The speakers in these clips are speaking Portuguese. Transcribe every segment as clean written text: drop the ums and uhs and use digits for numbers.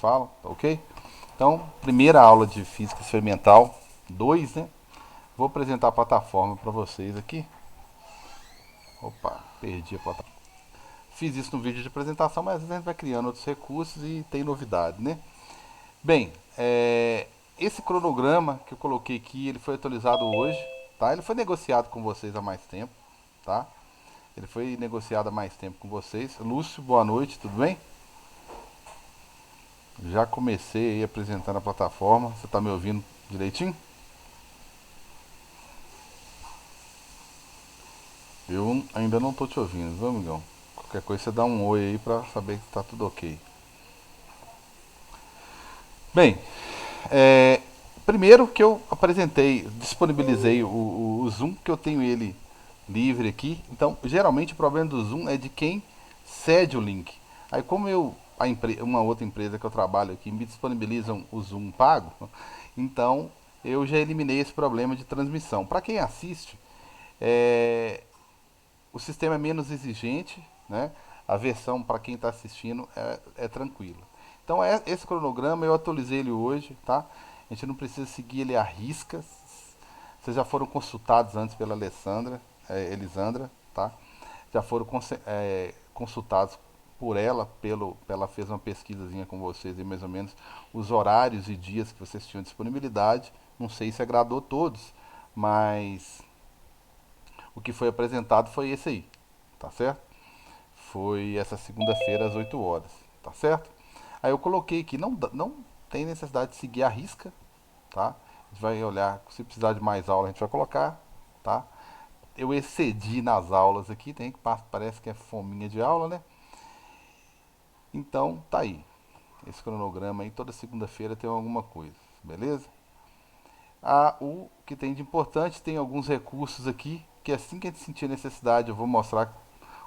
fala, tá ok? Então, primeira aula de Física Experimental 2, né? Vou apresentar a plataforma para vocês aqui. Opa, perdi a plataforma. Fiz isso no vídeo de apresentação, mas às vezes a gente vai criando outros recursos e tem novidade, né? Bem, esse cronograma que eu coloquei aqui, ele foi atualizado hoje, tá? Ele foi negociado com vocês há mais tempo, tá? Ele foi negociado há mais tempo com vocês. Lúcio, boa noite, tudo bem? Já comecei aí apresentando a plataforma. Você está me ouvindo direitinho? Eu ainda não estou te ouvindo, viu, amigão? Qualquer coisa você dá um oi aí para saber que está tudo ok. Bem, primeiro que eu apresentei, disponibilizei o Zoom, que eu tenho ele livre aqui. Então, geralmente o problema do Zoom é de quem cede o link. Aí, como uma outra empresa que eu trabalho aqui me disponibilizam o Zoom pago, então eu já eliminei esse problema de transmissão. Para quem assiste, é, o sistema é menos exigente, né? A versão para quem está assistindo é tranquila. Então esse cronograma eu atualizei ele hoje, tá? A gente não precisa seguir ele à risca. Vocês já foram consultados antes pela Elisandra, tá? Já foram consultados por ela, ela fez uma pesquisazinha com vocês e mais ou menos os horários e dias que vocês tinham disponibilidade. Não sei se agradou todos, mas o que foi apresentado foi esse aí, tá certo? Foi essa segunda-feira às 8 horas, tá certo? Aí eu coloquei que não tem necessidade de seguir a risca, tá? A gente vai olhar, se precisar de mais aula a gente vai colocar, tá? Eu excedi nas aulas aqui, tem que parece que é fominha de aula, né? Então tá aí. Esse cronograma aí toda segunda-feira tem alguma coisa, beleza? O que tem de importante tem alguns recursos aqui que assim que a gente sentir necessidade eu vou mostrar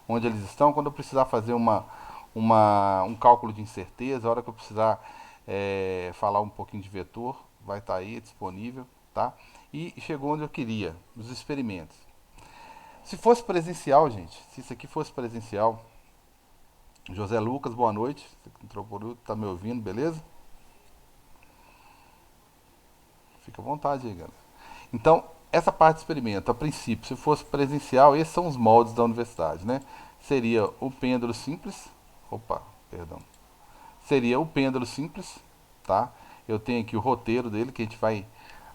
onde eles estão. Quando eu precisar fazer um cálculo de incerteza, a hora que eu precisar falar um pouquinho de vetor, vai estar aí disponível, tá? E chegou onde eu queria, os experimentos. Se fosse presencial, gente, se isso aqui fosse presencial, José Lucas, boa noite, você que entrou por último, tá me ouvindo, beleza? Fica à vontade aí, galera. Então, essa parte do experimento, a princípio, se fosse presencial, esses são os moldes da universidade, né? Seria o pêndulo simples, opa, perdão, seria o pêndulo simples, tá? Eu tenho aqui o roteiro dele que a gente vai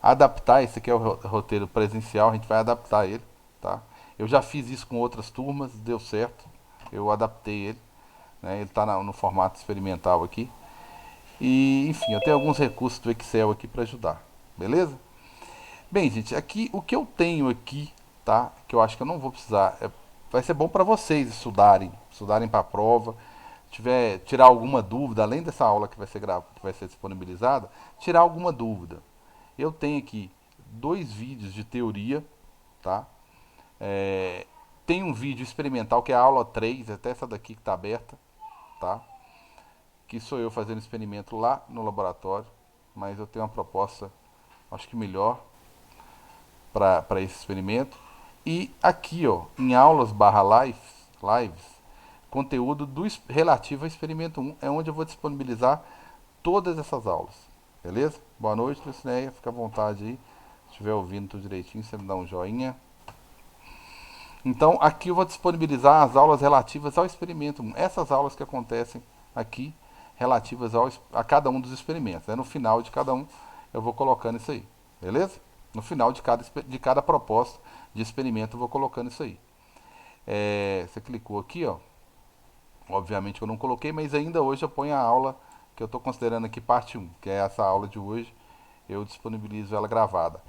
adaptar. Esse aqui é o roteiro presencial, a gente vai adaptar ele, tá? Eu já fiz isso com outras turmas, deu certo. Eu adaptei ele, né? Ele está no formato experimental aqui. E, enfim, eu tenho alguns recursos do Excel aqui para ajudar, beleza? Bem, gente, aqui o que eu tenho aqui, tá? Que eu acho que eu não vou precisar, vai ser bom para vocês estudarem para a prova, tirar alguma dúvida, além dessa aula que vai ser que vai ser disponibilizada, tirar alguma dúvida. Eu tenho aqui dois vídeos de teoria, tá? Tem um vídeo experimental que é a aula 3, até essa daqui que está aberta, tá? Que sou eu fazendo experimento lá no laboratório, mas eu tenho uma proposta, acho que melhor para esse experimento. E aqui, ó, em aulas barra lives, conteúdo relativo ao experimento 1, é onde eu vou disponibilizar todas essas aulas. Beleza? Boa noite, Lucinéia. Fica à vontade aí. Se estiver ouvindo tudo direitinho, você me dá um joinha. Então, aqui eu vou disponibilizar as aulas relativas ao experimento 1. Essas aulas que acontecem aqui, relativas a cada um dos experimentos. No final de cada um, eu vou colocando isso aí. Beleza? No final de cada proposta de experimento, eu vou colocando isso aí. Você clicou aqui, ó. Obviamente eu não coloquei, mas ainda hoje eu ponho a aula que eu estou considerando aqui parte 1, que é essa aula de hoje. Eu disponibilizo ela gravada.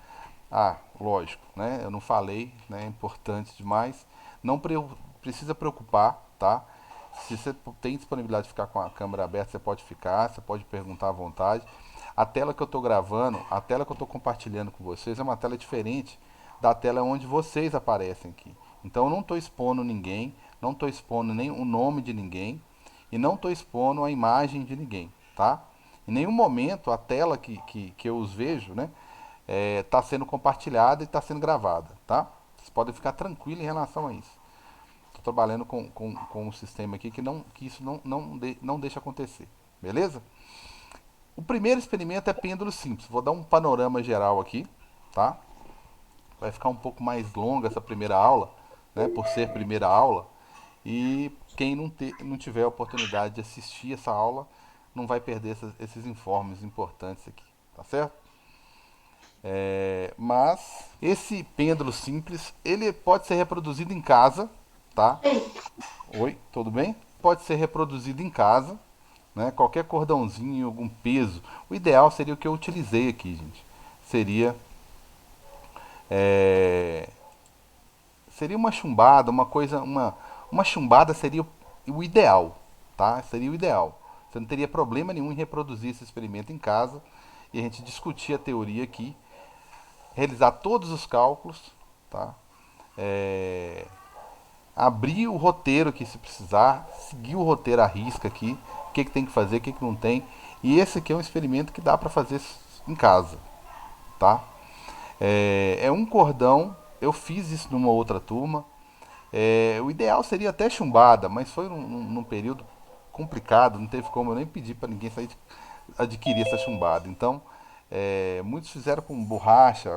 Lógico, né? Eu não falei, né? É importante demais. Não precisa preocupar, tá? Se você tem disponibilidade de ficar com a câmera aberta, você pode ficar, você pode perguntar à vontade. A tela que eu estou gravando, a tela que eu estou compartilhando com vocês é uma tela diferente da tela onde vocês aparecem aqui. Então eu não estou expondo ninguém, não estou expondo nem o nome de ninguém e não estou expondo a imagem de ninguém, tá? Em nenhum momento a tela que eu os vejo, né, está sendo compartilhada e está sendo gravada, tá? Vocês podem ficar tranquilos em relação a isso. Estou trabalhando com um sistema aqui que isso não deixa acontecer, beleza? O primeiro experimento é pêndulo simples. Vou dar um panorama geral aqui, tá? Vai ficar um pouco mais longa essa primeira aula, né? Por ser primeira aula. E quem não tiver a oportunidade de assistir essa aula não vai perder esses informes importantes aqui, tá certo? Mas esse pêndulo simples, ele pode ser reproduzido em casa, tá? Oi, tudo bem? Pode ser reproduzido em casa, né? Qualquer cordãozinho, algum peso. O ideal seria o que eu utilizei aqui, gente. Seria é, seria uma chumbada, uma chumbada seria o ideal, tá? Seria o ideal. Você não teria problema nenhum em reproduzir esse experimento em casa e a gente discutir a teoria aqui, realizar todos os cálculos, tá? É, abrir o roteiro aqui se precisar, seguir o roteiro à risca aqui, o que tem que fazer, o que não tem. E esse aqui é um experimento que dá para fazer em casa, tá? É um cordão, eu fiz isso numa outra turma. O ideal seria até chumbada, mas foi num período complicado, não teve como eu nem pedir para ninguém sair adquirir essa chumbada. Então, muitos fizeram com borracha,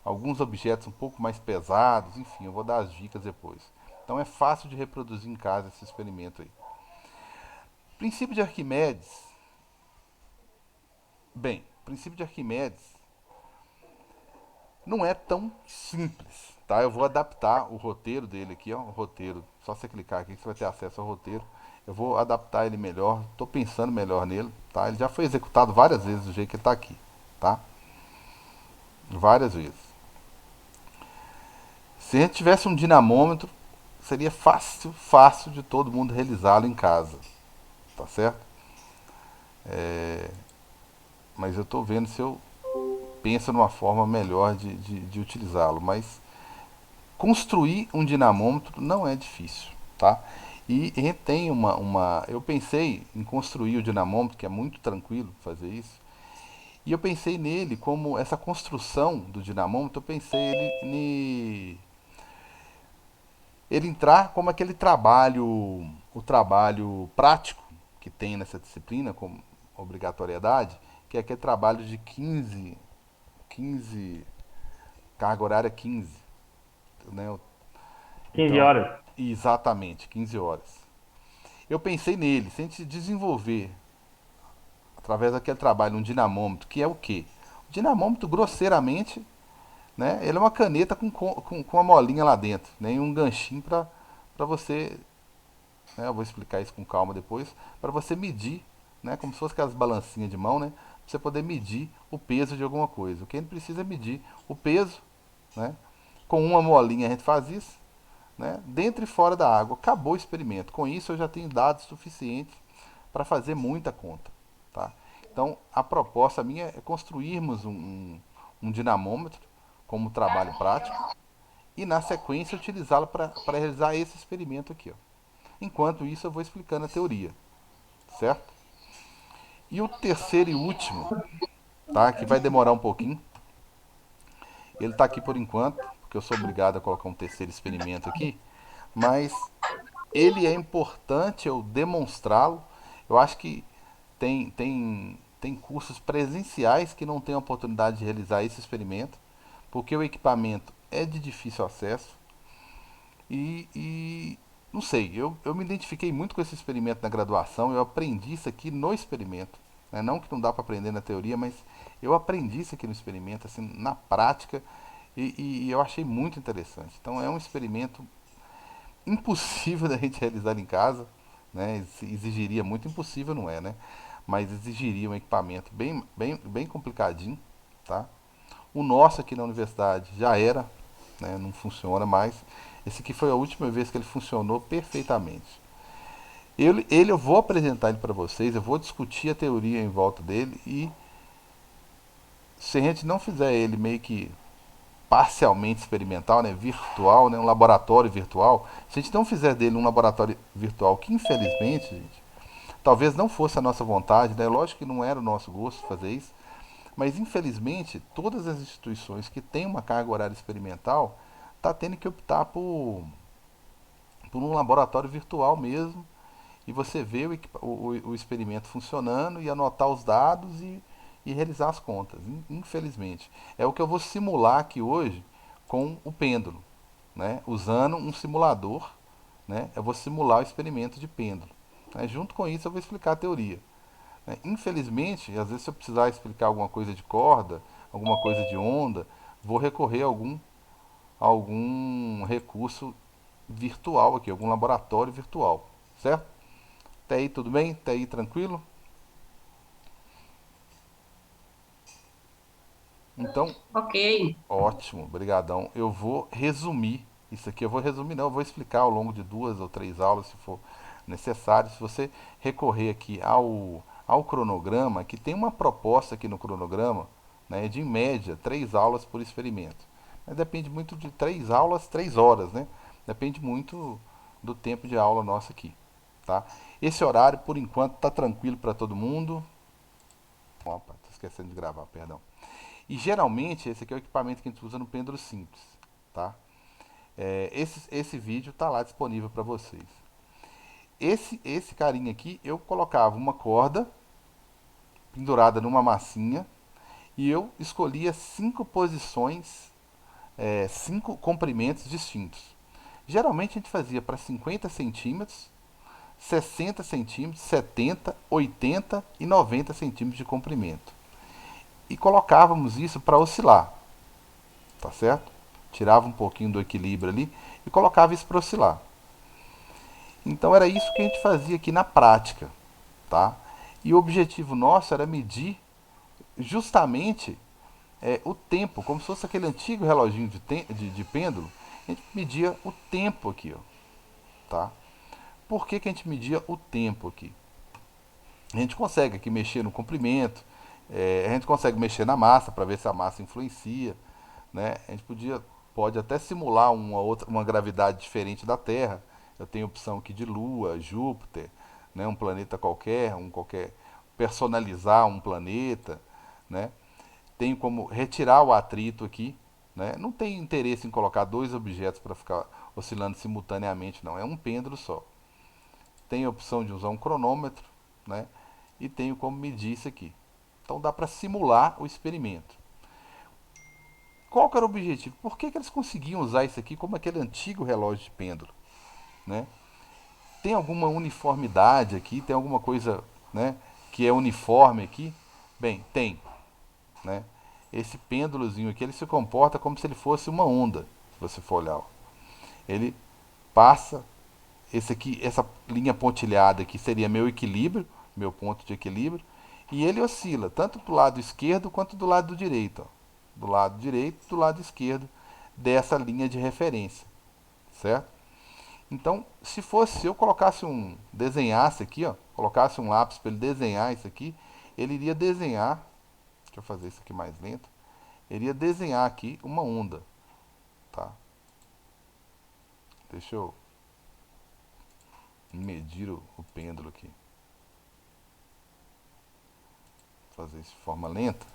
alguns objetos um pouco mais pesados, enfim, eu vou dar as dicas depois. Então é fácil de reproduzir em casa esse experimento aí. Princípio de Arquimedes. Bem, o princípio de Arquimedes não é tão simples, tá? Eu vou adaptar o roteiro dele aqui, ó, o roteiro. Só você clicar aqui que você vai ter acesso ao roteiro. Eu vou adaptar ele melhor, estou pensando melhor nele, tá? Ele já foi executado várias vezes do jeito que ele está aqui, tá? Várias vezes. Se a gente tivesse um dinamômetro, seria fácil de todo mundo realizá-lo em casa, tá certo? Mas eu estou vendo se eu penso numa forma melhor de utilizá-lo. Mas construir um dinamômetro não é difícil, tá? E tem eu pensei em construir o dinamômetro, que é muito tranquilo fazer isso. E eu pensei nele como essa construção do dinamômetro, eu pensei ele entrar como aquele trabalho, o trabalho prático que tem nessa disciplina como obrigatoriedade, que é aquele trabalho de 15 carga horária 15, né? 15 Então, horas. exatamente, 15 horas. Eu pensei nele, se a gente desenvolver, através daquele trabalho, um dinamômetro, que é o quê? O dinamômetro, grosseiramente, né, ele é uma caneta com uma molinha lá dentro, né, e um ganchinho para você, né, eu vou explicar isso com calma depois, para você medir, né, como se fosse aquelas balancinhas de mão, né, pra você poder medir o peso de alguma coisa. O que a gente precisa é medir o peso, né, com uma molinha a gente faz isso, né, dentro e fora da água. Acabou o experimento. Com isso eu já tenho dados suficientes para fazer muita conta. Tá? Então a proposta minha é construirmos um dinamômetro como trabalho prático e na sequência utilizá-lo para realizar esse experimento aqui. Ó. Enquanto isso eu vou explicando a teoria, certo? E o terceiro e último, tá, que vai demorar um pouquinho, ele está aqui por enquanto, porque eu sou obrigado a colocar um terceiro experimento aqui, mas ele é importante eu demonstrá-lo. Eu acho que tem cursos presenciais que não têm a oportunidade de realizar esse experimento, porque o equipamento é de difícil acesso e não sei, eu me identifiquei muito com esse experimento na graduação, eu aprendi isso aqui no experimento. Né? Não que não dá para aprender na teoria, mas eu aprendi isso aqui no experimento, assim, na prática, e eu achei muito interessante. Então é um experimento impossível da gente realizar em casa, né? Exigiria muito, impossível não é, né? Mas exigiria um equipamento bem complicadinho, tá? O nosso aqui na universidade já era, né? Não funciona mais. Esse aqui foi a última vez que ele funcionou perfeitamente. Eu vou apresentar ele para vocês, eu vou discutir a teoria em volta dele e se a gente não fizer ele meio que parcialmente experimental, né, virtual, né, um laboratório virtual, se a gente não fizer dele um laboratório virtual, que infelizmente, gente, talvez não fosse a nossa vontade, né, lógico que não era o nosso gosto fazer isso, mas infelizmente todas as instituições que têm uma carga horária experimental tá tendo que optar por um laboratório virtual mesmo e você vê o experimento funcionando e anotar os dados e realizar as contas. Infelizmente. É o que eu vou simular aqui hoje com o pêndulo, né? Usando um simulador, né? Eu vou simular o experimento de pêndulo. Né? Junto com isso eu vou explicar a teoria. Né? Infelizmente, às vezes se eu precisar explicar alguma coisa de corda, alguma coisa de onda, vou recorrer a algum recurso virtual aqui, algum laboratório virtual, certo? Até aí tudo bem? Até aí tranquilo? Então, Ok. ótimo, brigadão. Eu vou resumir isso aqui. Eu vou resumir, não, eu vou explicar ao longo de 2 ou 3 aulas, se for necessário. Se você recorrer aqui ao cronograma, que tem uma proposta aqui no cronograma, né, de em média 3 aulas por experimento. Mas depende muito de 3 aulas, 3 horas, né? Depende muito do tempo de aula nossa aqui, tá? Esse horário, por enquanto, tá tranquilo para todo mundo. Opa, tô esquecendo de gravar, perdão. E geralmente esse aqui é o equipamento que a gente usa no pêndulo simples, tá? Esse vídeo está lá disponível para vocês. Esse carinha aqui, eu colocava uma corda pendurada numa massinha e eu escolhia 5 posições, 5 comprimentos distintos. Geralmente a gente fazia para 50 centímetros, 60 centímetros, 70, 80 e 90 centímetros de comprimento. E colocávamos isso para oscilar, tá certo? Tirava um pouquinho do equilíbrio ali e colocava isso para oscilar. Então era isso que a gente fazia aqui na prática, tá? E o objetivo nosso era medir justamente o tempo, como se fosse aquele antigo reloginho de pêndulo, a gente media o tempo aqui, ó, tá? Por que a gente media o tempo aqui? A gente consegue aqui mexer no comprimento, a gente consegue mexer na massa para ver se a massa influencia, né? A gente pode até simular uma gravidade diferente da Terra. Eu tenho opção aqui de Lua, Júpiter, né? Um planeta qualquer, personalizar um planeta, né? Tenho como retirar o atrito aqui, né? Não tem interesse em colocar 2 objetos para ficar oscilando simultaneamente, não. É um pêndulo só. Tem a opção de usar um cronômetro, né? E tenho como medir isso aqui. Então dá para simular o experimento. Qual que era o objetivo? Por que eles conseguiam usar isso aqui como aquele antigo relógio de pêndulo? Né? Tem alguma uniformidade aqui? Tem alguma coisa, né, que é uniforme aqui? Bem, tem. Né? Esse pêndulozinho aqui ele se comporta como se ele fosse uma onda, se você for olhar. Ele passa, essa linha pontilhada aqui seria meu equilíbrio, meu ponto de equilíbrio, e ele oscila tanto do lado esquerdo quanto do lado direito. Ó. Do lado direito e do lado esquerdo dessa linha de referência, certo? Então, se eu colocasse desenhasse aqui, ó, colocasse um lápis para ele desenhar isso aqui, ele iria desenhar, deixa eu fazer isso aqui mais lento, ele iria desenhar aqui uma onda, tá? Deixa eu medir o pêndulo aqui, fazer isso de forma lenta.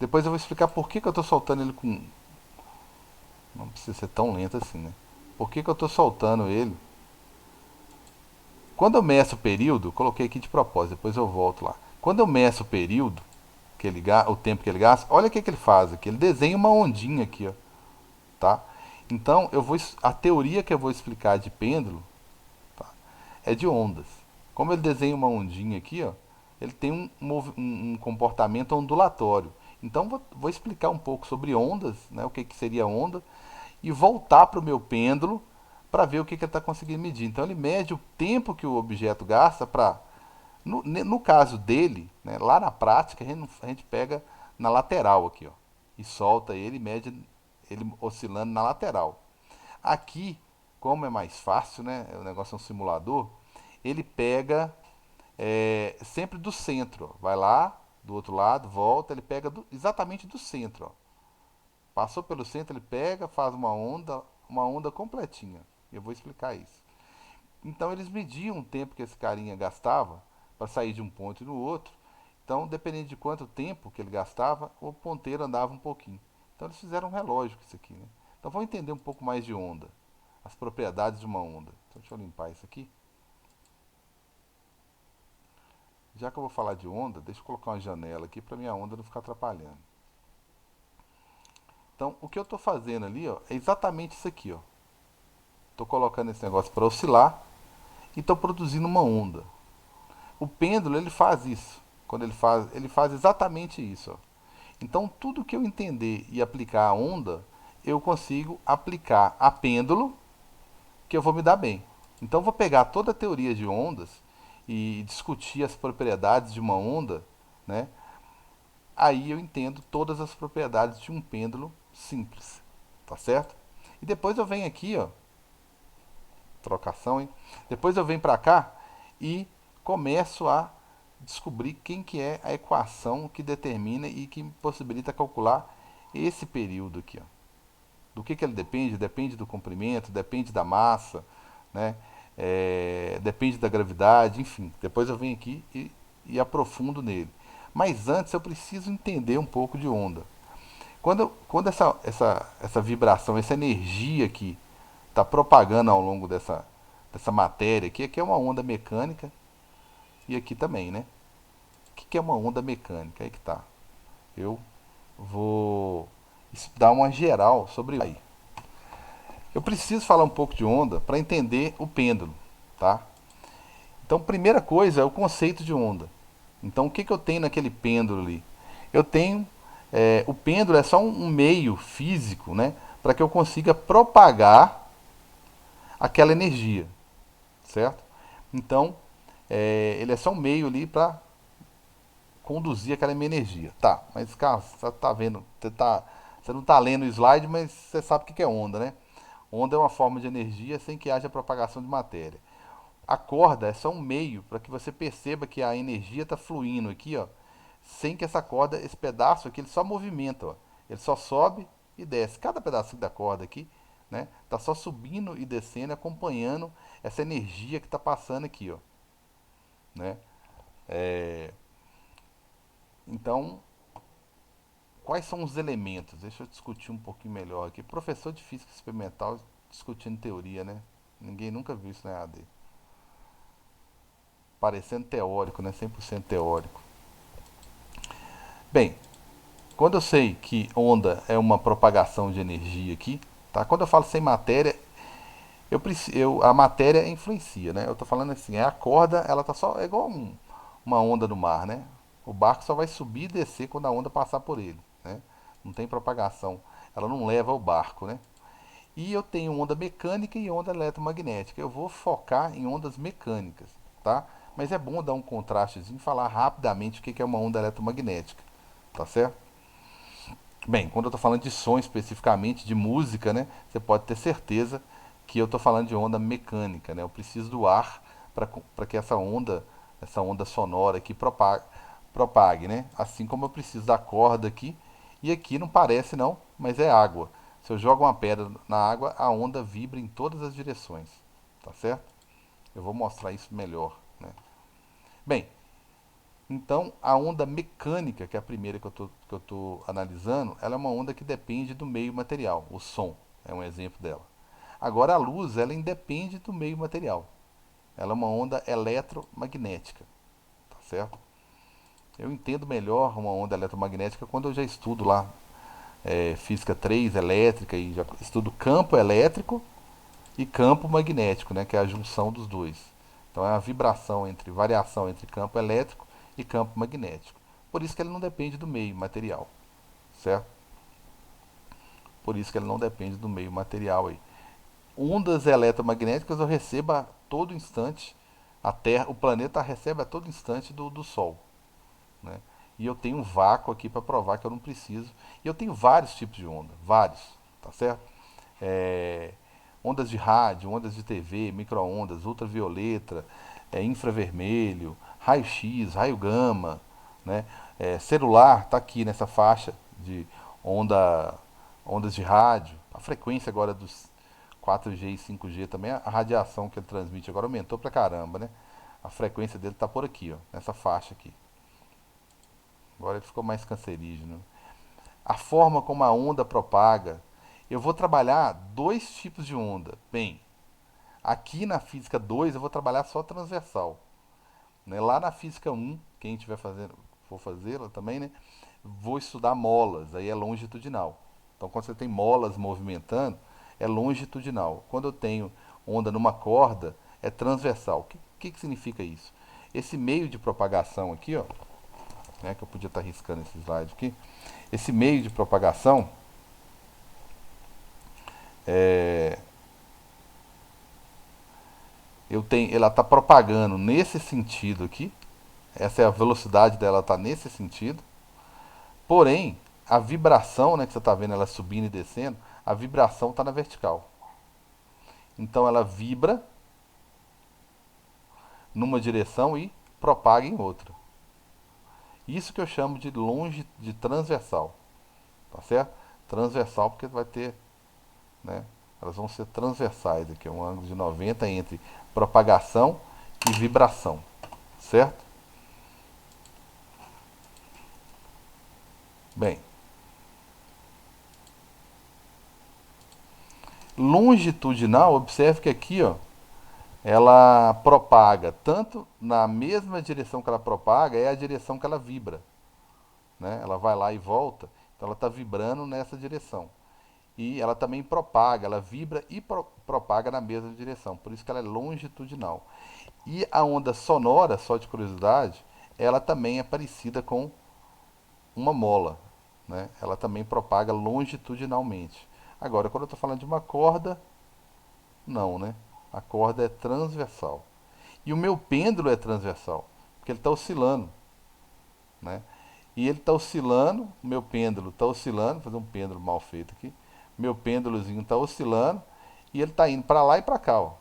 Depois eu vou explicar por que eu estou soltando ele com, não precisa ser tão lento assim, né? Por que eu estou soltando ele? Quando eu meço o período, coloquei aqui de propósito, depois eu volto lá. Quando eu meço o período, o tempo que ele gasta, olha o que ele faz aqui. Ele desenha uma ondinha aqui, ó, tá? Então, a teoria que eu vou explicar de pêndulo, tá, é de ondas. Como ele desenha uma ondinha aqui, ó, ele tem um comportamento ondulatório. Então, vou explicar um pouco sobre ondas, né, o que seria onda, e voltar para o meu pêndulo para ver o que ele está conseguindo medir. Então, ele mede o tempo que o objeto gasta para. No caso dele, né, lá na prática, a gente pega na lateral aqui, ó, e solta ele e mede ele oscilando na lateral. Aqui, como é mais fácil, né, o negócio é um simulador, ele pega sempre do centro. Ó. Vai lá, do outro lado, volta, ele pega exatamente do centro. Ó. Passou pelo centro, ele pega, faz uma onda completinha. Eu vou explicar isso. Então eles mediam o tempo que esse carinha gastava para sair de um ponto e no outro. Então, dependendo de quanto tempo que ele gastava, o ponteiro andava um pouquinho. Então eles fizeram um relógio com isso aqui. Né? Então vamos entender um pouco mais de onda. as propriedades de uma onda. Então, deixa eu limpar isso aqui. Já que eu vou falar de onda, deixa eu colocar uma janela aqui para minha onda não ficar atrapalhando. Então, o que eu estou fazendo ali, ó, é exatamente isso aqui, ó. Estou colocando esse negócio para oscilar e estou produzindo uma onda. O pêndulo ele faz isso. Quando ele faz exatamente isso, ó. Então, tudo que eu entender e aplicar a onda, eu consigo aplicar a pêndulo, que eu vou me dar bem. Então, eu vou pegar toda a teoria de ondas e discutir as propriedades de uma onda, né? Aí eu entendo todas as propriedades de um pêndulo simples, tá certo? E depois eu venho aqui, ó, trocação, hein? Depois eu venho para cá e começo a descobrir quem que é a equação que determina e que possibilita calcular esse período aqui, ó. Do que ele depende? Depende do comprimento, depende da massa, né? Depende da gravidade, enfim. Depois eu venho aqui e aprofundo nele. Mas antes eu preciso entender um pouco de onda. Quando essa vibração, essa energia aqui está propagando ao longo dessa matéria aqui é uma onda mecânica e aqui também, né? O que é uma onda mecânica? Aí que tá. Eu vou dar uma geral sobre isso aí. Eu preciso falar um pouco de onda para entender o pêndulo, tá? Então, primeira coisa é o conceito de onda. Então, o que eu tenho naquele pêndulo ali? Eu tenho o pêndulo é só um meio físico, né, para que eu consiga propagar aquela energia, certo? Então, ele é só um meio ali para conduzir aquela minha energia. Tá, mas cara, você tá vendo, você não tá lendo o slide, mas você sabe o que é onda, né? Onda é uma forma de energia sem que haja propagação de matéria. A corda é só um meio para que você perceba que a energia está fluindo aqui, ó, sem que essa corda, esse pedaço aqui, ele só movimenta, ó. Ele só sobe e desce. Cada pedacinho da corda aqui, né, tá só subindo e descendo, acompanhando essa energia que está passando aqui, ó, né? Então, quais são os elementos? Deixa eu discutir um pouquinho melhor aqui. Professor de física experimental discutindo teoria, né? Ninguém nunca viu isso na EAD. Parecendo teórico, né? 100% teórico. Bem, quando eu sei que onda é uma propagação de energia aqui, tá? Quando eu falo sem matéria, a matéria influencia, né? Eu tô falando assim, a corda, ela tá só, é igual uma onda no mar, né? O barco só vai subir e descer quando a onda passar por ele, né? Não tem propagação, ela não leva o barco, né? E eu tenho onda mecânica e onda eletromagnética. Eu vou focar em ondas mecânicas, tá? Mas é bom dar um contrastezinho e falar rapidamente o que é uma onda eletromagnética, tá certo? Bem, quando eu estou falando de som especificamente, de música, né, você pode ter certeza que eu estou falando de onda mecânica, né? Eu preciso do ar para que essa onda sonora aqui propague, né? Assim como eu preciso da corda aqui, e aqui não parece não, mas é água. Se eu jogo uma pedra na água, a onda vibra em todas as direções, tá certo? Eu vou mostrar isso melhor, né? Bem, então, a onda mecânica, que é a primeira que eu tô analisando, ela é uma onda que depende do meio material. O som é um exemplo dela. Agora, a luz, ela independe do meio material. Ela é uma onda eletromagnética, tá certo? Eu entendo melhor uma onda eletromagnética quando eu já estudo lá física 3 elétrica, e já estudo campo elétrico e campo magnético, né, que é a junção dos dois. Então é uma vibração entre variação entre campo elétrico e campo magnético. Por isso que ele não depende do meio material, certo? Por isso que ele não depende do meio material aí. Ondas eletromagnéticas eu recebo a todo instante, a Terra, o planeta recebe a todo instante do Sol, né? E eu tenho um vácuo aqui para provar que eu não preciso. E eu tenho vários tipos de onda, vários, tá certo? É, ondas de rádio, ondas de TV, micro-ondas, ultravioleta, infravermelho, raio-x, raio gama, né? Celular está aqui nessa faixa de onda, ondas de rádio. A frequência agora dos 4G e 5G também, a radiação que ele transmite agora aumentou pra caramba, né? A frequência dele está por aqui, ó, nessa faixa aqui. Agora ele ficou mais cancerígeno. A forma como a onda propaga. eu vou trabalhar dois tipos de onda. Bem, aqui na física 2 eu vou trabalhar só transversal. Né? Lá na física um, quem estiver fazendo, for fazê-la também, né? Vou estudar molas, aí é longitudinal. Então, quando você tem molas movimentando, é longitudinal. Quando eu tenho onda numa corda, é transversal. O que significa isso? Esse meio de propagação aqui, ó, né, que eu podia estar riscando esse slide aqui, esse meio de propagação, é, ela está propagando nesse sentido aqui, essa é a velocidade dela, está nesse sentido, porém, a vibração, né, que você está vendo ela subindo e descendo, a vibração está na vertical. Então ela vibra numa direção e propaga em outra. Isso que eu chamo de de transversal, tá certo? Transversal porque vai ter, né? Elas vão ser transversais aqui, é um ângulo de 90 entre propagação e vibração, certo? Bem, longitudinal, observe que aqui, ó, ela propaga tanto na mesma direção que ela propaga, é a direção que ela vibra, né? Ela vai lá e volta, então ela está vibrando nessa direção. E ela também propaga, ela vibra e propaga na mesma direção, por isso que ela é longitudinal. E a onda sonora, só de curiosidade, ela também é parecida com uma mola, né? Ela também propaga longitudinalmente. Agora, quando eu estou falando de uma corda, não, né? A corda é transversal. E o meu pêndulo é transversal, porque ele está oscilando, né? E ele está oscilando, o meu pêndulo está oscilando, vou fazer um pêndulo mal feito aqui. Meu pêndulozinho está oscilando e ele está indo para lá e para cá, ó.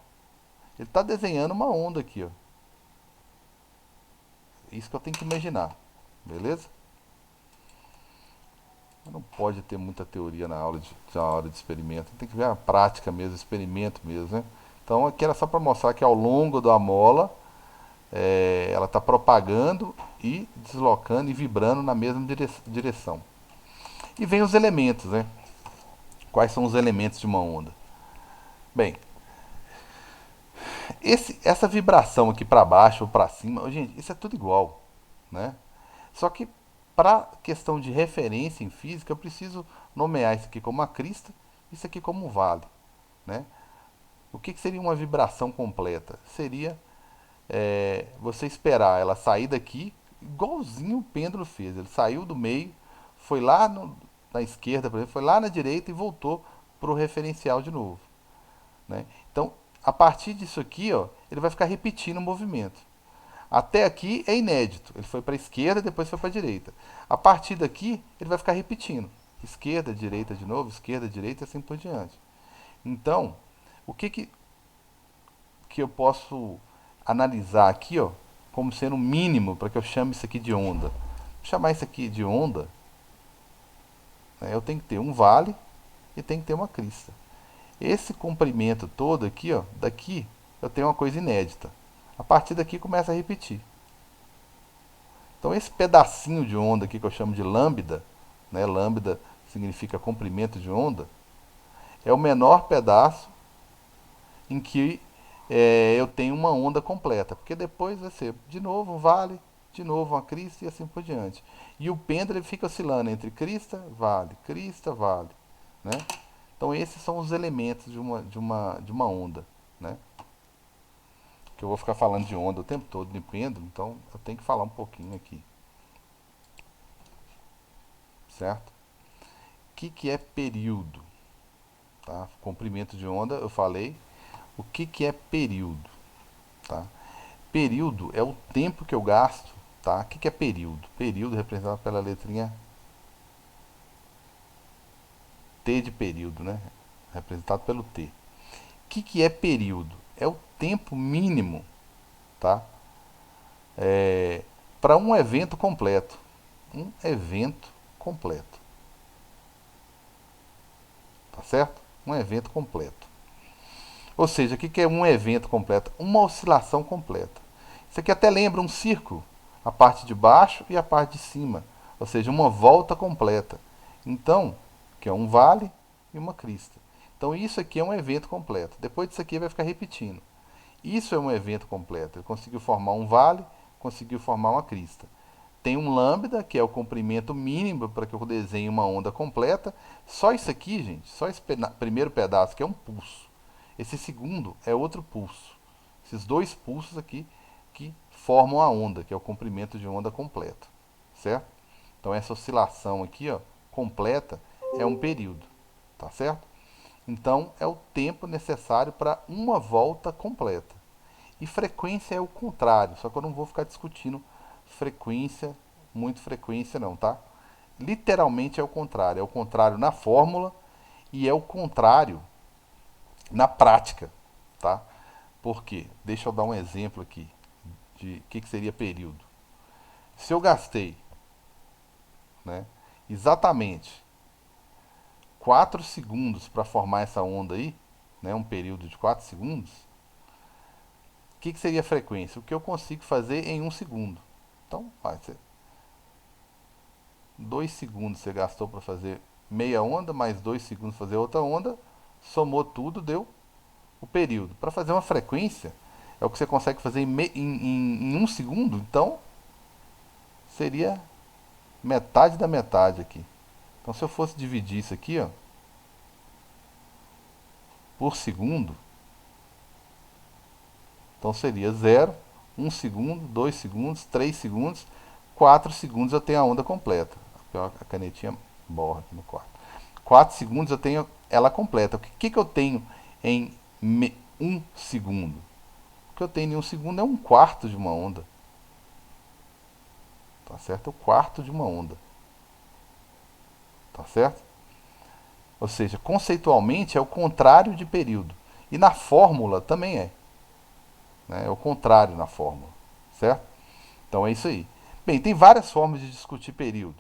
Ele está desenhando uma onda aqui, ó. Isso que eu tenho que imaginar, beleza? Não pode ter muita teoria na aula de experimento. Tem que ver a prática mesmo, experimento mesmo, né? Então aqui era só para mostrar que ao longo da mola ela está propagando e deslocando e vibrando na mesma direção. E vem os elementos, né? Quais são os elementos de uma onda? Bem, essa vibração aqui para baixo ou para cima, gente, isso é tudo igual, né? Só que para questão de referência em física, eu preciso nomear isso aqui como uma crista, isso aqui como um vale, né? O que seria uma vibração completa? Seria você esperar ela sair daqui, igualzinho o pêndulo fez. Ele saiu do meio, foi lá na esquerda, por exemplo, foi lá na direita e voltou para o referencial de novo, né? Então, a partir disso aqui, ó, ele vai ficar repetindo o movimento. Até aqui é inédito. Ele foi para a esquerda, depois foi para a direita. A partir daqui, ele vai ficar repetindo. Esquerda, direita de novo, esquerda, direita e assim por diante. Então, o que eu posso analisar aqui, ó, como sendo o mínimo para que eu chame isso aqui de onda? Vou chamar isso aqui de onda, né, eu tenho que ter um vale e tem que ter uma crista. Esse comprimento todo aqui, ó, daqui, eu tenho uma coisa inédita. A partir daqui começa a repetir. Então esse pedacinho de onda aqui que eu chamo de lambda, né, lambda significa comprimento de onda, é o menor pedaço em que eu tenho uma onda completa, porque depois vai ser de novo um vale, de novo uma crista e assim por diante. E o pêndulo ele fica oscilando entre crista, vale, né? Então esses são os elementos de uma onda, né? Que eu vou ficar falando de onda o tempo todo de pêndulo, então eu tenho que falar um pouquinho aqui, certo? O que é período? Tá? Comprimento de onda, eu falei. O que é período? Tá? Período é o tempo que eu gasto. Tá? O que é período? Período é representado pela letrinha T de período, né? Representado pelo T. O que é período? É o tempo mínimo, tá? Para um evento completo. Um evento completo. Tá certo? Um evento completo. Ou seja, o que é um evento completo? Uma oscilação completa. Isso aqui até lembra um círculo, a parte de baixo e a parte de cima, ou seja, uma volta completa. Então, que é um vale e uma crista. Então isso aqui é um evento completo. Depois disso aqui vai ficar repetindo. Isso é um evento completo. Ele conseguiu formar um vale, conseguiu formar uma crista. Tem um lambda, que é o comprimento mínimo para que eu desenhe uma onda completa. Só isso aqui, gente, só esse primeiro pedaço que é um pulso. Esse segundo é outro pulso. Esses dois pulsos aqui que formam a onda, que é o comprimento de onda completo, certo? Então essa oscilação aqui, ó, completa é um período, tá certo? Então é o tempo necessário para uma volta completa. E frequência é o contrário, só que eu não vou ficar discutindo frequência, muito frequência não, tá? Literalmente é o contrário na fórmula e é o contrário na prática, tá? Por quê? Deixa eu dar um exemplo aqui de o que seria período. Se eu gastei, né, exatamente 4 segundos para formar essa onda aí, né, um período de 4 segundos, que seria a frequência? O que eu consigo fazer em 1 segundo. Então, vai ser 2 segundos você gastou para fazer meia onda, mais 2 segundos para fazer outra onda, somou tudo, deu o período. Para fazer uma frequência, é o que você consegue fazer em 1 segundo, então seria metade da metade aqui. Então, se eu fosse dividir isso aqui, ó, por segundo, então seria 0, 1 segundo, 2 segundos, 3 segundos, 4 segundos eu tenho a onda completa. A canetinha borra aqui no quarto. 4 segundos eu tenho ela completa. O que eu tenho em 1 segundo? O que eu tenho em 1 segundo é 1/4 de uma onda. Tá certo? É o quarto de uma onda. Tá certo? Ou seja, conceitualmente é o contrário de período. E na fórmula também é. Né? É o contrário na fórmula. Certo? Então é isso aí. Bem, tem várias formas de discutir período.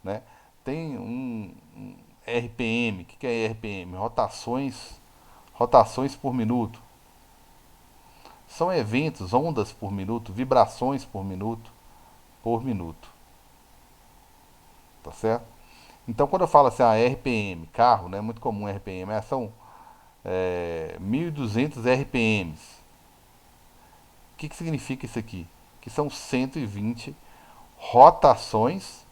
Né? Tem um RPM. O que é RPM? Rotações por minuto. São eventos, ondas por minuto, vibrações por minuto, tá certo? Então quando eu falo assim, RPM, carro, né, é muito comum RPM, são 1.200 RPMs. O que significa isso aqui? Que são 120 rotações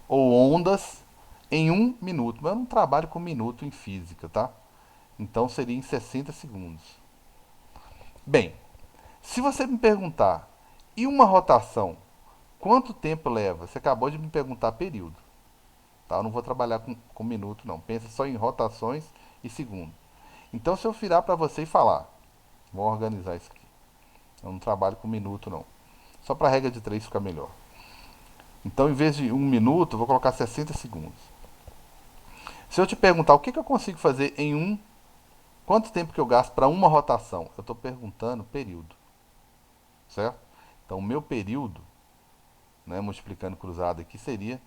ou ondas em 1 minuto. Mas eu não trabalho com minuto em física, tá? Então seria em 60 segundos. Bem, se você me perguntar, e uma rotação, quanto tempo leva? Você acabou de me perguntar período. Tá? Eu não vou trabalhar com minuto, não. Pensa só em rotações e segundo. Então, se eu virar para você e falar, vamos organizar isso aqui. Eu não trabalho com minuto, não. Só para a regra de 3 ficar melhor. Então, em vez de 1 minuto, eu vou colocar 60 segundos. Se eu te perguntar o que eu consigo fazer em quanto tempo que eu gasto para uma rotação? Eu estou perguntando período. Certo? Então, o meu período, né, multiplicando cruzado aqui, seria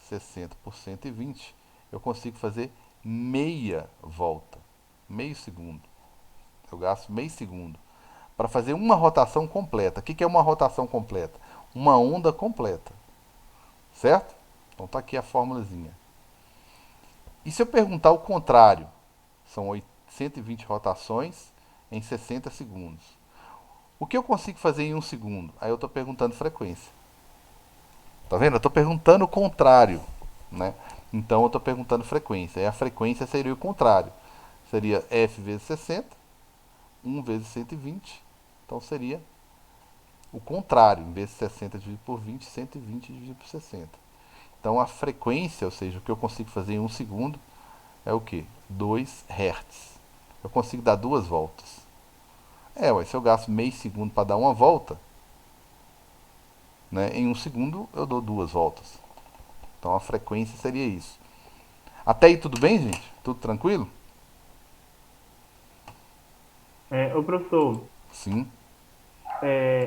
60 por 120. Eu consigo fazer meia volta. Meio segundo. Eu gasto meio segundo para fazer uma rotação completa. O que é uma rotação completa? Uma onda completa. Certo? Então tá aqui a formulazinha. E se eu perguntar o contrário? São 120 rotações em 60 segundos. O que eu consigo fazer em 1 segundo? Aí eu estou perguntando frequência. Tá vendo? Eu estou perguntando o contrário. Né? Então eu estou perguntando frequência. E a frequência seria o contrário. Seria F vezes 60, 1 vezes 120. Então seria o contrário. Em vez de 60 dividido por 20, 120 dividido por 60. Então a frequência, ou seja, o que eu consigo fazer em 1 segundo, é o que? 2 Hz. Eu consigo dar 2 voltas. Se eu gasto meio segundo para dar uma volta, né, em 1 segundo eu dou 2 voltas. Então a frequência seria isso. Até aí tudo bem, gente? Tudo tranquilo? Ô professor, Sim,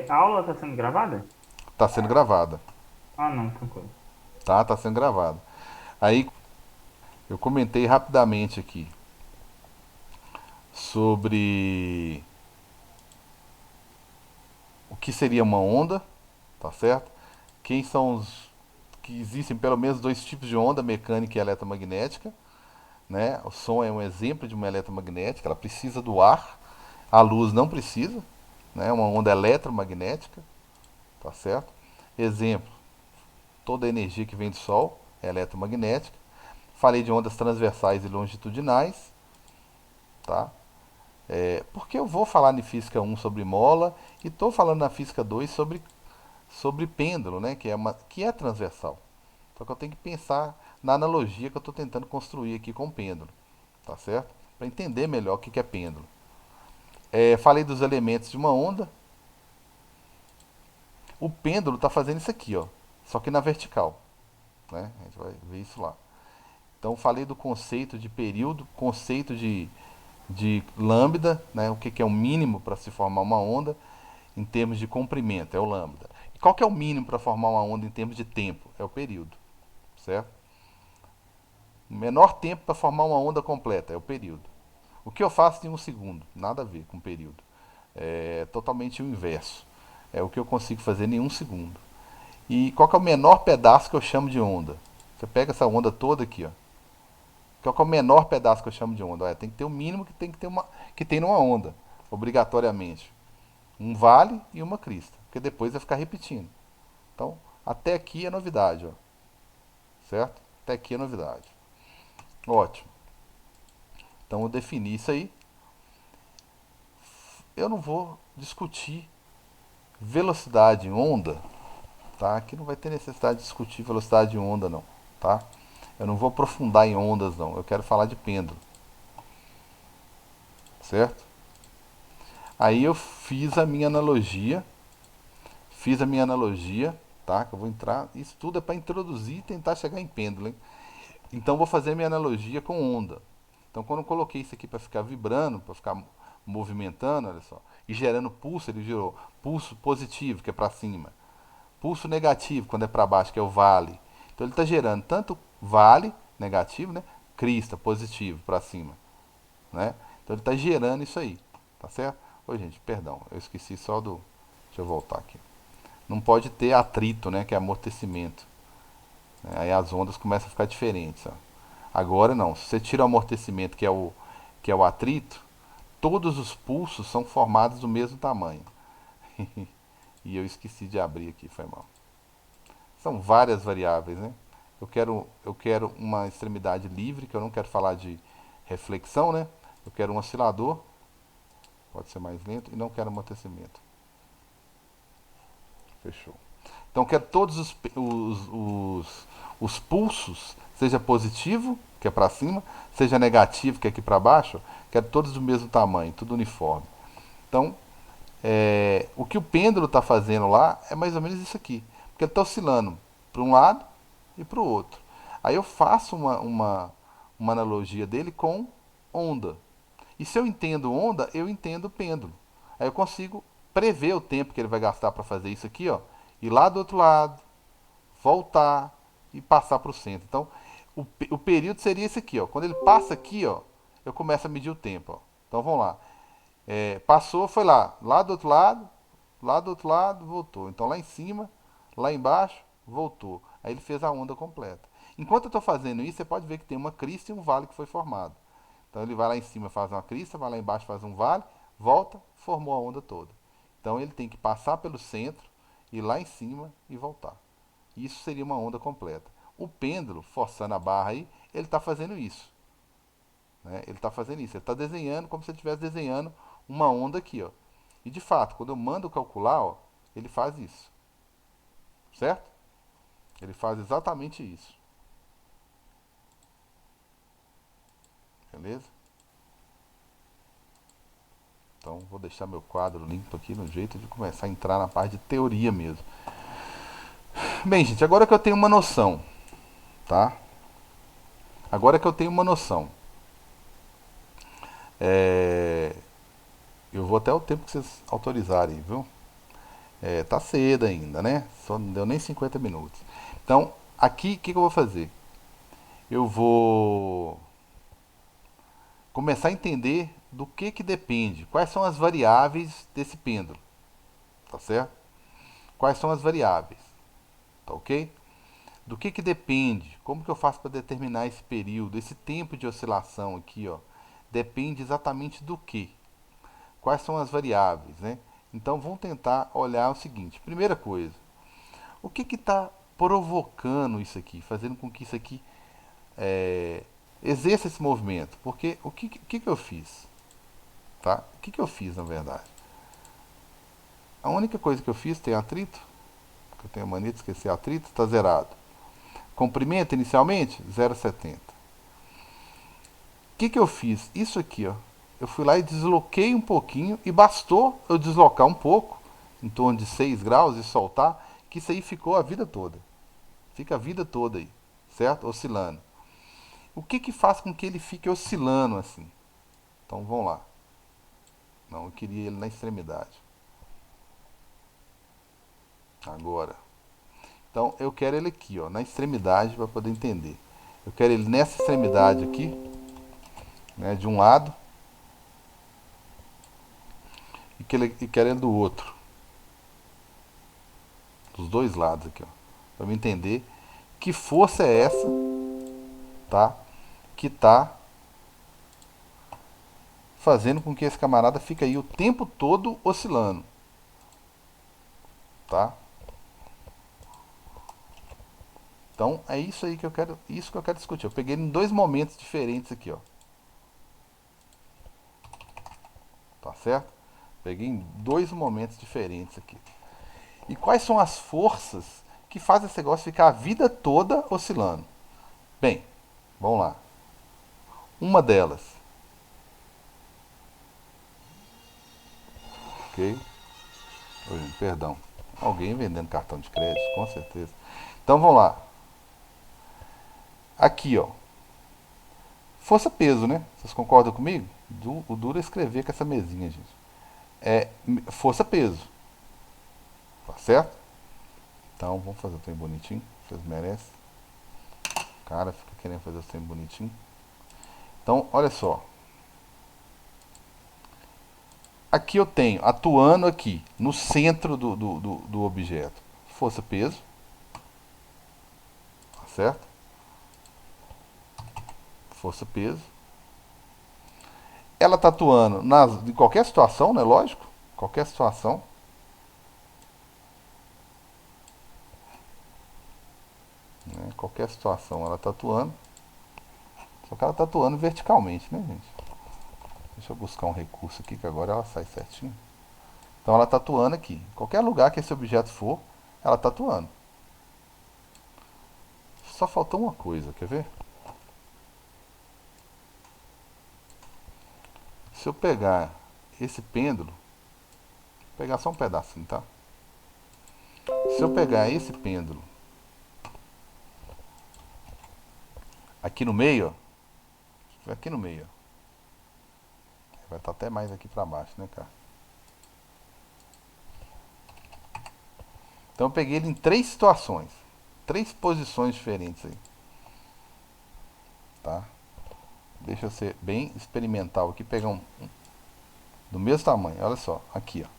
a aula está sendo gravada? está sendo gravada. Ah, não, tranquilo. Tá? Tá sendo gravada. Aí eu comentei rapidamente aqui sobre o que seria uma onda, tá certo? Quem são os que existem pelo menos dois tipos de onda, mecânica e eletromagnética, né? O som é um exemplo de uma eletromagnética, ela precisa do ar, a luz não precisa, né? Uma onda eletromagnética, tá certo? Exemplo, toda a energia que vem do Sol é eletromagnética. Falei de ondas transversais e longitudinais, tá? Porque eu vou falar na física 1 sobre mola e estou falando na física 2 sobre pêndulo, né? Que é transversal. Só que eu tenho que pensar na analogia que eu estou tentando construir aqui com o pêndulo, tá certo? Para entender melhor o que é pêndulo. Falei dos elementos de uma onda. O pêndulo está fazendo isso aqui, ó, só que na vertical, né? A gente vai ver isso lá. Então falei do conceito de período, conceito de lambda, né? O que é o mínimo para se formar uma onda em termos de comprimento, é o lambda. E qual que é o mínimo para formar uma onda em termos de tempo? É o período, certo? O menor tempo para formar uma onda completa é o período. O que eu faço em um segundo? Nada a ver com período. É totalmente o inverso. É o que eu consigo fazer em um segundo. E qual que é o menor pedaço que eu chamo de onda? Você pega essa onda toda aqui, ó. Qual que é o menor pedaço que eu chamo de onda? Tem que ter o mínimo que tem que ter que tem numa onda, obrigatoriamente. Um vale e uma crista, porque depois vai ficar repetindo. Então, até aqui é novidade, ó. Certo? Até aqui é novidade. Ótimo. Então eu defini isso aí. Eu não vou discutir velocidade em onda, tá? Aqui não vai ter necessidade de discutir velocidade em onda, não, tá? Eu não vou aprofundar em ondas, não. Eu quero falar de pêndulo, certo? Aí eu fiz a minha analogia, tá? Que eu vou entrar. Isso tudo é para introduzir e tentar chegar em pêndulo, hein? Então eu vou fazer a minha analogia com onda. Então quando eu coloquei isso aqui para ficar vibrando, para ficar movimentando, olha só, e gerando pulso, ele gerou pulso positivo, que é para cima, pulso negativo, quando é para baixo, que é o vale. Então ele está gerando tanto vale negativo, né? Crista positivo para cima, né? Então ele está gerando isso aí, tá certo? Ô gente, perdão, eu esqueci só do. Deixa eu voltar aqui. Não pode ter atrito, né? Que é amortecimento. Aí as ondas começam a ficar diferentes. Ó. Agora não. Se você tira o amortecimento, que é o atrito, todos os pulsos são formados do mesmo tamanho. E eu esqueci de abrir aqui, foi mal. São várias variáveis, né? Eu quero uma extremidade livre, que eu não quero falar de reflexão, né? Eu quero um oscilador, pode ser mais lento, e não quero amortecimento. Fechou. Então quero todos os pulsos, seja positivo, que é para cima, seja negativo, que é aqui para baixo, quero todos do mesmo tamanho, tudo uniforme. Então, o que o pêndulo está fazendo lá é mais ou menos isso aqui. Porque ele está oscilando para um lado e para o outro. Aí eu faço uma analogia dele com onda. E se eu entendo onda, eu entendo pêndulo. Aí eu consigo prever o tempo que ele vai gastar para fazer isso aqui, ó. Ir lá do outro lado, voltar e passar para o centro. Então, o período seria esse aqui, ó. Quando ele passa aqui, ó, eu começo a medir o tempo, ó. Então vamos lá. Passou, foi lá do outro lado, voltou. Então lá em cima, lá embaixo, voltou. Aí ele fez a onda completa. Enquanto eu estou fazendo isso, você pode ver que tem uma crista e um vale que foi formado. Então ele vai lá em cima, faz uma crista, vai lá embaixo, faz um vale, volta, formou a onda toda. Então ele tem que passar pelo centro, ir lá em cima e voltar. Isso seria uma onda completa. O pêndulo, forçando a barra aí, ele está fazendo isso. Né? Ele está fazendo isso. Ele está desenhando como se ele estivesse desenhando uma onda aqui. Ó. E de fato, quando eu mando calcular, ó, ele faz isso. Certo? Ele faz exatamente isso. Beleza? Então vou deixar meu quadro limpo aqui no jeito de começar a entrar na parte de teoria mesmo. Bem, gente, agora que eu tenho uma noção, tá? Agora que eu tenho uma noção. É... Eu vou até o tempo que vocês autorizarem, viu? Tá cedo ainda, né? Só não deu nem 50 minutos. Então, aqui, o que eu vou fazer? Eu vou começar a entender do que depende, quais são as variáveis desse pêndulo, tá certo? Quais são as variáveis, tá ok? Do que depende? Como que eu faço para determinar esse período, esse tempo de oscilação aqui, ó? Depende exatamente do que? Quais são as variáveis, né? Então vamos tentar olhar o seguinte. Primeira coisa, o que está provocando isso aqui, fazendo com que isso aqui exerça esse movimento? Porque o que eu fiz? Tá? O que eu fiz na verdade? A única coisa que eu fiz tem atrito, que eu tenho a mania de esquecer atrito, está zerado. Comprimento inicialmente 0,70. O que eu fiz? Isso aqui, ó. Eu fui lá e desloquei um pouquinho e bastou eu deslocar um pouco, em torno de 6 graus e soltar, que isso aí ficou a vida toda. Fica a vida toda aí, certo? Oscilando. O que faz com que ele fique oscilando assim? Então vamos lá. Não, eu queria ele na extremidade. Agora. Então eu quero ele aqui, ó, na extremidade para poder entender. Eu quero ele nessa extremidade aqui, né, de um lado, e quero ele do outro, dos dois lados aqui, ó, para me entender que força é essa, tá? Que tá fazendo com que esse camarada fique aí o tempo todo oscilando, tá? Então é isso aí que eu quero, isso que eu quero discutir. Eu peguei ele em dois momentos diferentes aqui, ó. Tá certo? Peguei em dois momentos diferentes aqui. E quais são as forças que fazem esse negócio ficar a vida toda oscilando? Bem, vamos lá. Uma delas, ok? Oi, perdão. Alguém vendendo cartão de crédito, com certeza. Então vamos lá. Aqui, ó. Força peso, né? Vocês concordam comigo? O duro é escrever com essa mesinha, gente. É força peso. Tá certo? Então vamos fazer o trem bonitinho. Vocês merecem. O cara fica querendo fazer o trem bonitinho. Então, olha só. Aqui eu tenho, atuando aqui, no centro do objeto, força peso. Tá certo? Força peso. Ela está atuando em qualquer situação, né? Lógico. Qualquer situação. Né? Qualquer situação ela está atuando. Só que ela está atuando verticalmente, né, gente? Deixa eu buscar um recurso aqui que agora ela sai certinho. Então ela está atuando aqui. Qualquer lugar que esse objeto for, ela está atuando. Só faltou uma coisa, quer ver? Se eu pegar esse pêndulo, vou pegar só um pedacinho, tá? Se eu pegar esse pêndulo aqui no meio, ó, aqui no meio, ó, vai estar até mais aqui para baixo, né, cara? Então eu peguei ele em três situações, três posições diferentes aí, tá? Deixa eu ser bem experimental aqui, pegar um do mesmo tamanho, olha só, aqui, ó.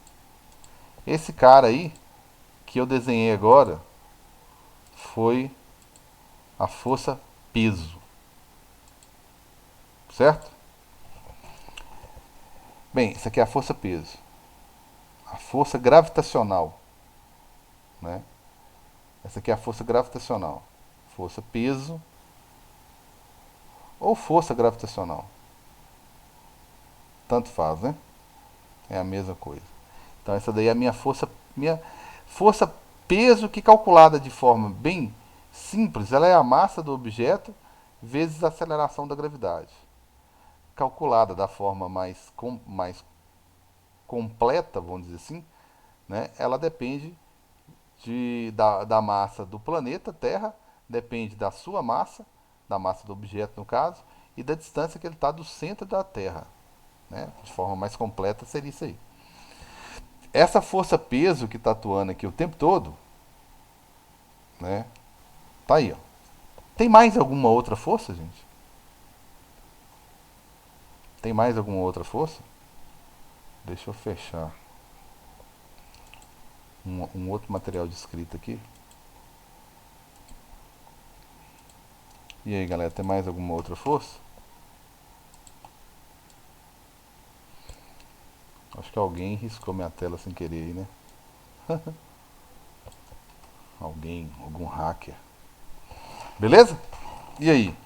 Esse cara aí que eu desenhei agora foi a força peso, certo? Bem, isso aqui é a força peso, a força gravitacional, né? Essa aqui é a força gravitacional, força peso ou força gravitacional, tanto faz, né? É a mesma coisa. Então essa daí é a minha força peso que calculada de forma bem simples, ela é a massa do objeto vezes a aceleração da gravidade. Calculada da forma mais completa, vamos dizer assim, né? Ela depende da massa do planeta Terra, depende da massa do objeto no caso, e da distância que ele está do centro da Terra. Né? De forma mais completa seria isso aí. Essa força peso que está atuando aqui o tempo todo, né? Tá aí, ó. Tem mais alguma outra força, gente? Tem mais alguma outra força? Deixa eu fechar um outro material de escrita aqui. E aí, galera, tem mais alguma outra força? Acho que alguém riscou minha tela sem querer aí, né? Alguém, algum hacker. Beleza? E aí?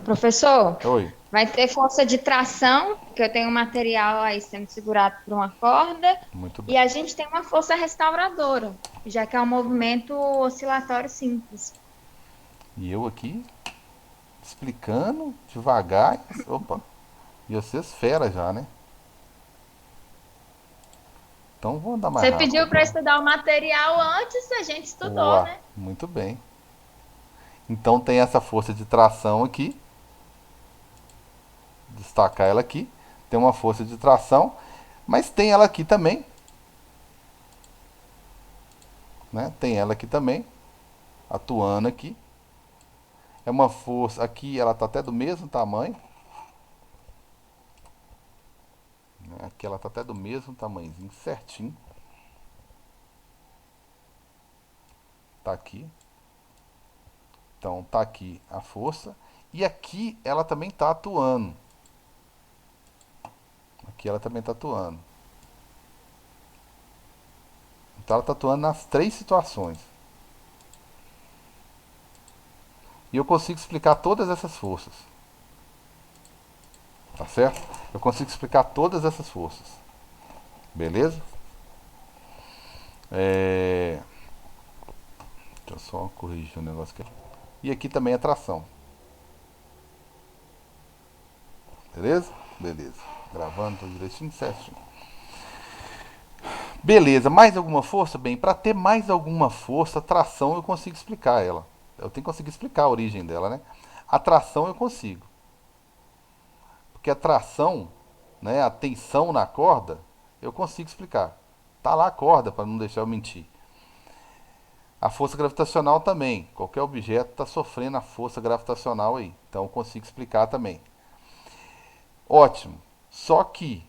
Professor, Oi. vai ter força de tração, que eu tenho um material aí sendo segurado por uma corda, Muito bem. e a gente tem uma força restauradora, já que é um movimento oscilatório simples. E eu aqui explicando devagar. Opa. E vocês fera já, né? Então vou andar mais Você rápido pediu para aqui. estudar o material antes, a gente estudou, Uau, né? muito bem. Então tem essa força de tração aqui. Destacar ela aqui. Tem uma força de tração. Mas tem ela aqui também. Né? Tem ela aqui também. Atuando aqui. É uma força. Aqui ela está até do mesmo tamanho. Né? Aqui ela está até do mesmo tamanhozinho, certinho. Tá aqui. Então tá aqui a força. E aqui ela também está atuando. Aqui ela também está atuando. Então ela está atuando nas três situações. E eu consigo explicar todas essas forças. Tá certo? Eu consigo explicar todas essas forças. Beleza? É... Deixa eu só corrigir um negócio aqui. E aqui também é tração. Beleza? Beleza. Gravando tudo direitinho, certinho. Beleza, mais alguma força? Bem, para ter mais alguma força, tração eu consigo explicar ela. Eu tenho que conseguir explicar a origem dela, né? A tração eu consigo. Porque a tração, né, a tensão na corda, eu consigo explicar. Tá lá a corda, para não deixar eu mentir. A força gravitacional também. Qualquer objeto está sofrendo a força gravitacional aí. Então eu consigo explicar também. Ótimo. Só que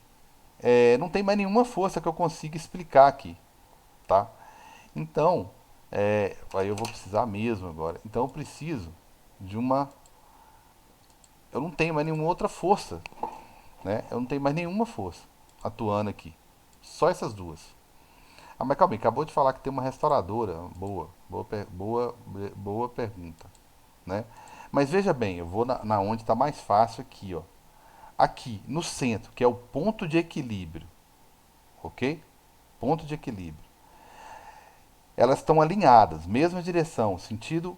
não tem mais nenhuma força que eu consiga explicar aqui, tá? Então, aí eu vou precisar mesmo agora. Então eu preciso de uma. Eu não tenho mais nenhuma outra força, né? Eu não tenho mais nenhuma força atuando aqui. Só essas duas. Ah, mas calma aí, acabou de falar que tem uma restauradora. Boa pergunta, né? Mas veja bem, eu vou na onde está mais fácil aqui, ó. Aqui, no centro, que é o ponto de equilíbrio, ok? Ponto de equilíbrio. Elas estão alinhadas, mesma direção, sentido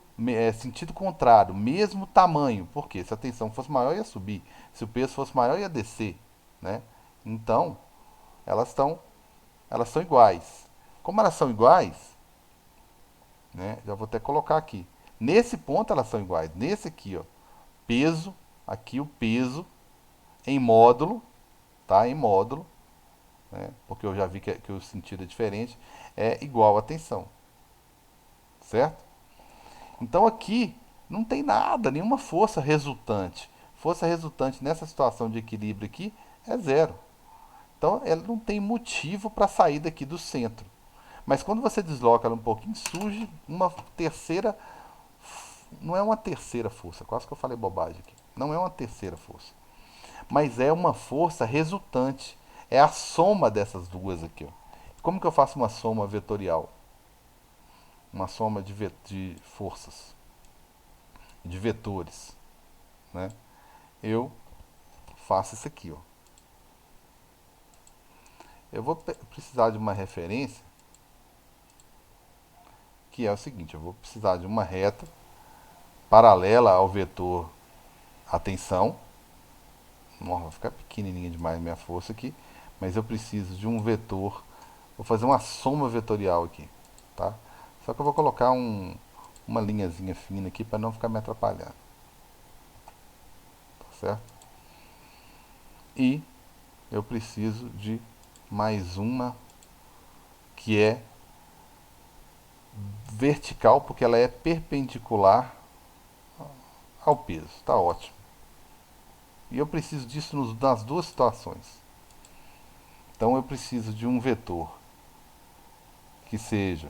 contrário, mesmo tamanho. Porque se a tensão fosse maior, ia subir. Se o peso fosse maior, ia descer, né? Então, elas estão elas são iguais. Como elas são iguais, né? Já vou até colocar aqui. Nesse ponto elas são iguais. Nesse aqui, ó, peso, aqui o peso em módulo, tá? Em módulo, né? Porque eu já vi que o sentido é diferente, é igual a tensão, certo? Então aqui não tem nada, nenhuma força resultante. Força resultante nessa situação de equilíbrio aqui é zero. Então ela não tem motivo para sair daqui do centro. Mas quando você desloca ela um pouquinho, surge uma terceira. Não é uma terceira força, quase que eu falei bobagem aqui. Não é uma terceira força. Mas é uma força resultante. É a soma dessas duas aqui. Ó. Como que eu faço uma soma vetorial? Uma soma de forças, de vetores. Né? Eu faço isso aqui. Ó. Eu vou precisar de uma referência que é o seguinte: eu vou precisar de uma reta paralela ao vetor atenção. Nossa, vai ficar pequenininha demais minha força aqui. Mas eu preciso de um vetor. Vou fazer uma soma vetorial aqui. Tá? Só que eu vou colocar uma linhazinha fina aqui para não ficar me atrapalhando. Tá certo? E eu preciso de mais uma que é vertical, porque ela é perpendicular ao peso. Tá ótimo. E eu preciso disso nas duas situações. Então eu preciso de um vetor que seja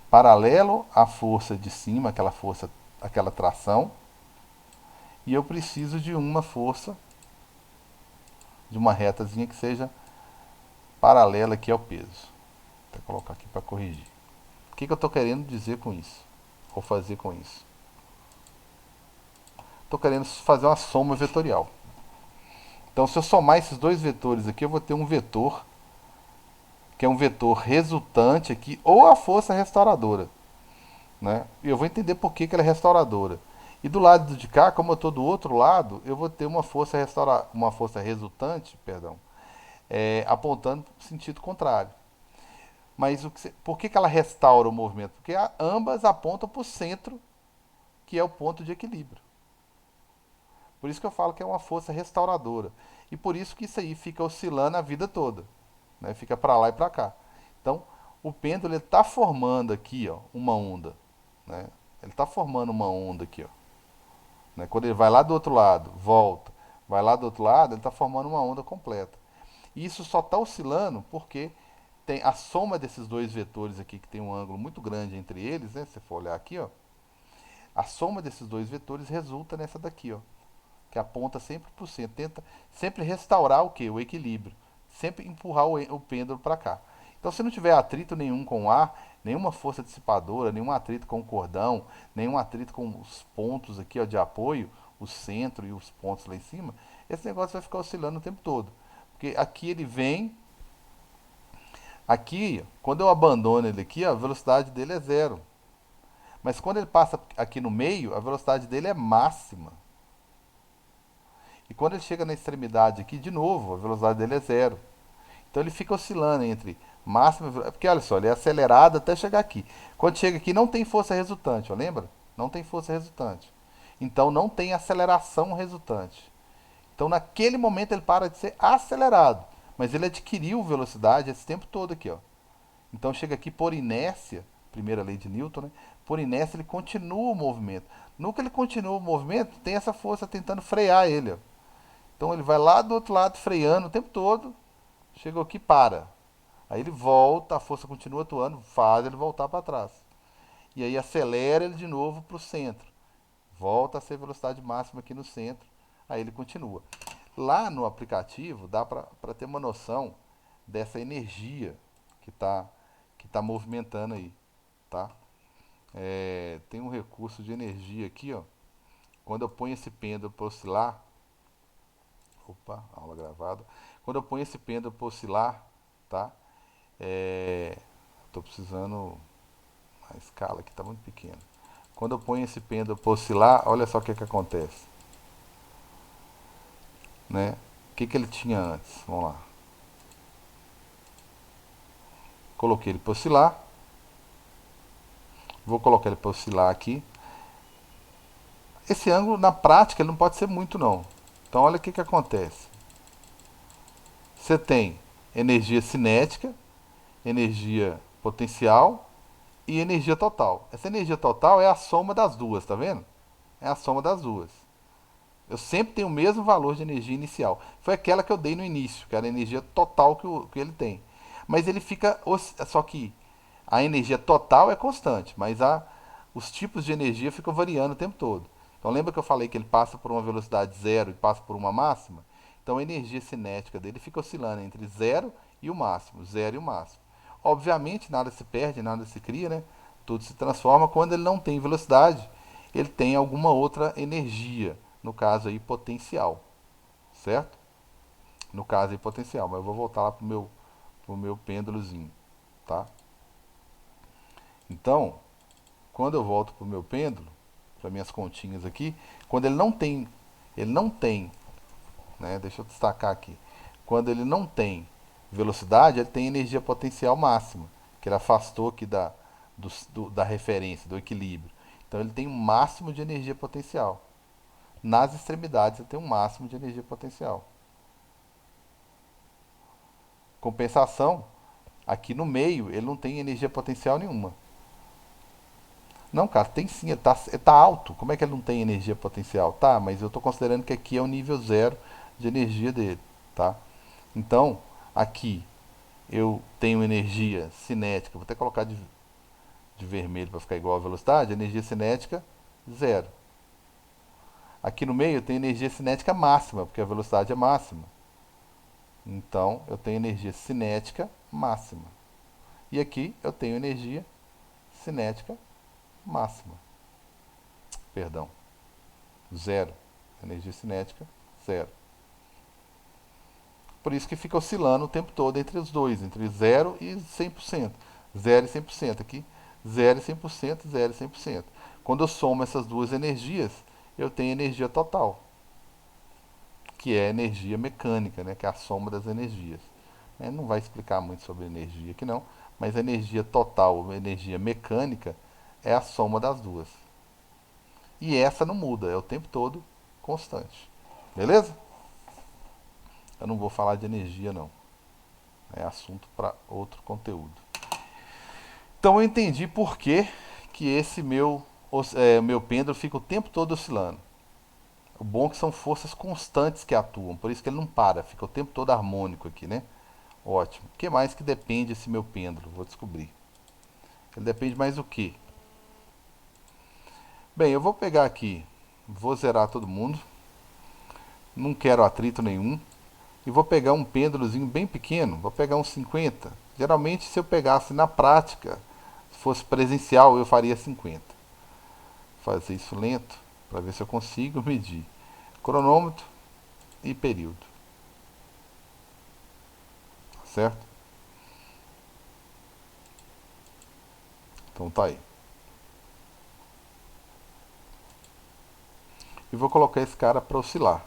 paralelo à força de cima, aquela força, aquela tração, e eu preciso de uma força, de uma retazinha que seja paralela aqui ao peso. Vou colocar aqui para corrigir. O que eu estou querendo dizer com isso? Ou fazer com isso? Estou querendo fazer uma soma vetorial. Então, se eu somar esses dois vetores aqui, eu vou ter um vetor, que é um vetor resultante aqui, ou a força restauradora. Né? E eu vou entender por que ela é restauradora. E do lado de cá, como eu estou do outro lado, eu vou ter uma força resultante, perdão, apontando no sentido contrário. Mas por que ela restaura o movimento? Porque ambas apontam para o centro, que é o ponto de equilíbrio. Por isso que eu falo que é uma força restauradora. E por isso que isso aí fica oscilando a vida toda. Né? Fica para lá e para cá. Então, o pêndulo está formando aqui, ó, uma onda. Né? Ele está formando uma onda aqui. Ó. Né? Quando ele vai lá do outro lado, volta, vai lá do outro lado, ele está formando uma onda completa. E isso só está oscilando porque tem a soma desses dois vetores aqui, que tem um ângulo muito grande entre eles, né? Se você for olhar aqui, ó, a soma desses dois vetores resulta nessa daqui, ó, que aponta sempre para o centro, tenta sempre restaurar o que? O equilíbrio, sempre empurrar o pêndulo para cá. Então, se não tiver atrito nenhum com o ar, nenhuma força dissipadora, nenhum atrito com o cordão, nenhum atrito com os pontos aqui, ó, de apoio, o centro e os pontos lá em cima, esse negócio vai ficar oscilando o tempo todo. Porque aqui ele vem, aqui, quando eu abandono ele aqui, a velocidade dele é zero. Mas quando ele passa aqui no meio, a velocidade dele é máxima. E quando ele chega na extremidade aqui, de novo, a velocidade dele é zero. Então ele fica oscilando entre máxima... Porque olha só, ele é acelerado até chegar aqui. Quando chega aqui, não tem força resultante, ó, lembra? Não tem força resultante. Então não tem aceleração resultante. Então naquele momento ele para de ser acelerado. Mas ele adquiriu velocidade esse tempo todo aqui, ó. Então chega aqui por inércia, primeira lei de Newton, né? Por inércia ele continua o movimento. No que ele continua o movimento, tem essa força tentando frear ele, ó. Então ele vai lá do outro lado freando o tempo todo, chegou aqui para. Aí ele volta, a força continua atuando, faz ele voltar para trás. E aí acelera ele de novo para o centro. Volta a ser velocidade máxima aqui no centro, aí ele continua. Lá no aplicativo dá para ter uma noção dessa energia que tá movimentando aí, tá? Tem um recurso de energia aqui, ó. Quando eu ponho esse pêndulo para oscilar, opa, aula gravada. Quando eu ponho esse pêndulo para oscilar, tá? Tô precisando, a escala aqui tá muito pequena. Quando eu ponho esse pêndulo para oscilar, olha só o que acontece, né? O que ele tinha antes? Vamos lá. Coloquei ele para oscilar. Vou colocar ele para oscilar aqui. Esse ângulo, na prática, ele não pode ser muito, não. Então, olha o que acontece. Você tem energia cinética, energia potencial e energia total. Essa energia total é a soma das duas, tá vendo? É a soma das duas. Eu sempre tenho o mesmo valor de energia inicial. Foi aquela que eu dei no início, que era a energia total que ele tem. Mas ele fica. Só que a energia total é constante, mas os tipos de energia ficam variando o tempo todo. Então lembra que eu falei que ele passa por uma velocidade zero e passa por uma máxima? Então a energia cinética dele fica oscilando entre zero e o máximo, zero e o máximo. Obviamente nada se perde, nada se cria, né? Tudo se transforma quando ele não tem velocidade, ele tem alguma outra energia, no caso aí potencial, certo? No caso aí potencial, mas eu vou voltar lá pro meu pêndulozinho, tá? Então, quando eu volto pro meu pêndulo, para minhas continhas aqui, quando ele não tem, né? Deixa eu destacar aqui. Quando ele não tem velocidade, ele tem energia potencial máxima, que ele afastou aqui da referência, do equilíbrio. Então ele tem um máximo de energia potencial. Nas extremidades ele tem um máximo de energia potencial. Compensação, aqui no meio ele não tem energia potencial nenhuma. Não, cara, tem sim, ele tá alto. Como é que ele não tem energia potencial? Tá, mas eu estou considerando que aqui é o nível zero de energia dele, tá? Então, aqui eu tenho energia cinética, vou até colocar de vermelho para ficar igual à velocidade, energia cinética, zero. Aqui no meio eu tenho energia cinética máxima, porque a velocidade é máxima. Então eu tenho energia cinética máxima. E aqui eu tenho energia cinética máxima. Perdão, zero. Energia cinética, zero. Por isso que fica oscilando o tempo todo entre os dois, entre 0 e 100%. 0 e 100%. Aqui, 0 e 100%, 0 e 100%. Quando eu somo essas duas energias, eu tenho energia total, que é energia mecânica, né, que é a soma das energias. Não vai explicar muito sobre energia aqui não, mas a energia total, a energia mecânica, é a soma das duas. E essa não muda, é o tempo todo constante. Beleza? Eu não vou falar de energia não. É assunto para outro conteúdo. Então eu entendi por que esse meu pêndulo fica o tempo todo oscilando. O bom é que são forças constantes que atuam, por isso que ele não para, fica o tempo todo harmônico aqui, né? Ótimo. O que mais que depende esse meu pêndulo? Vou descobrir. Ele depende mais do que? Bem, eu vou pegar aqui, vou zerar todo mundo, não quero atrito nenhum, e vou pegar um pêndulozinho bem pequeno, vou pegar uns 50. Geralmente, se eu pegasse na prática, se fosse presencial, eu faria 50. Vou fazer isso lento, para ver se eu consigo medir. Cronômetro e período. Certo? Então tá aí. E vou colocar esse cara para oscilar.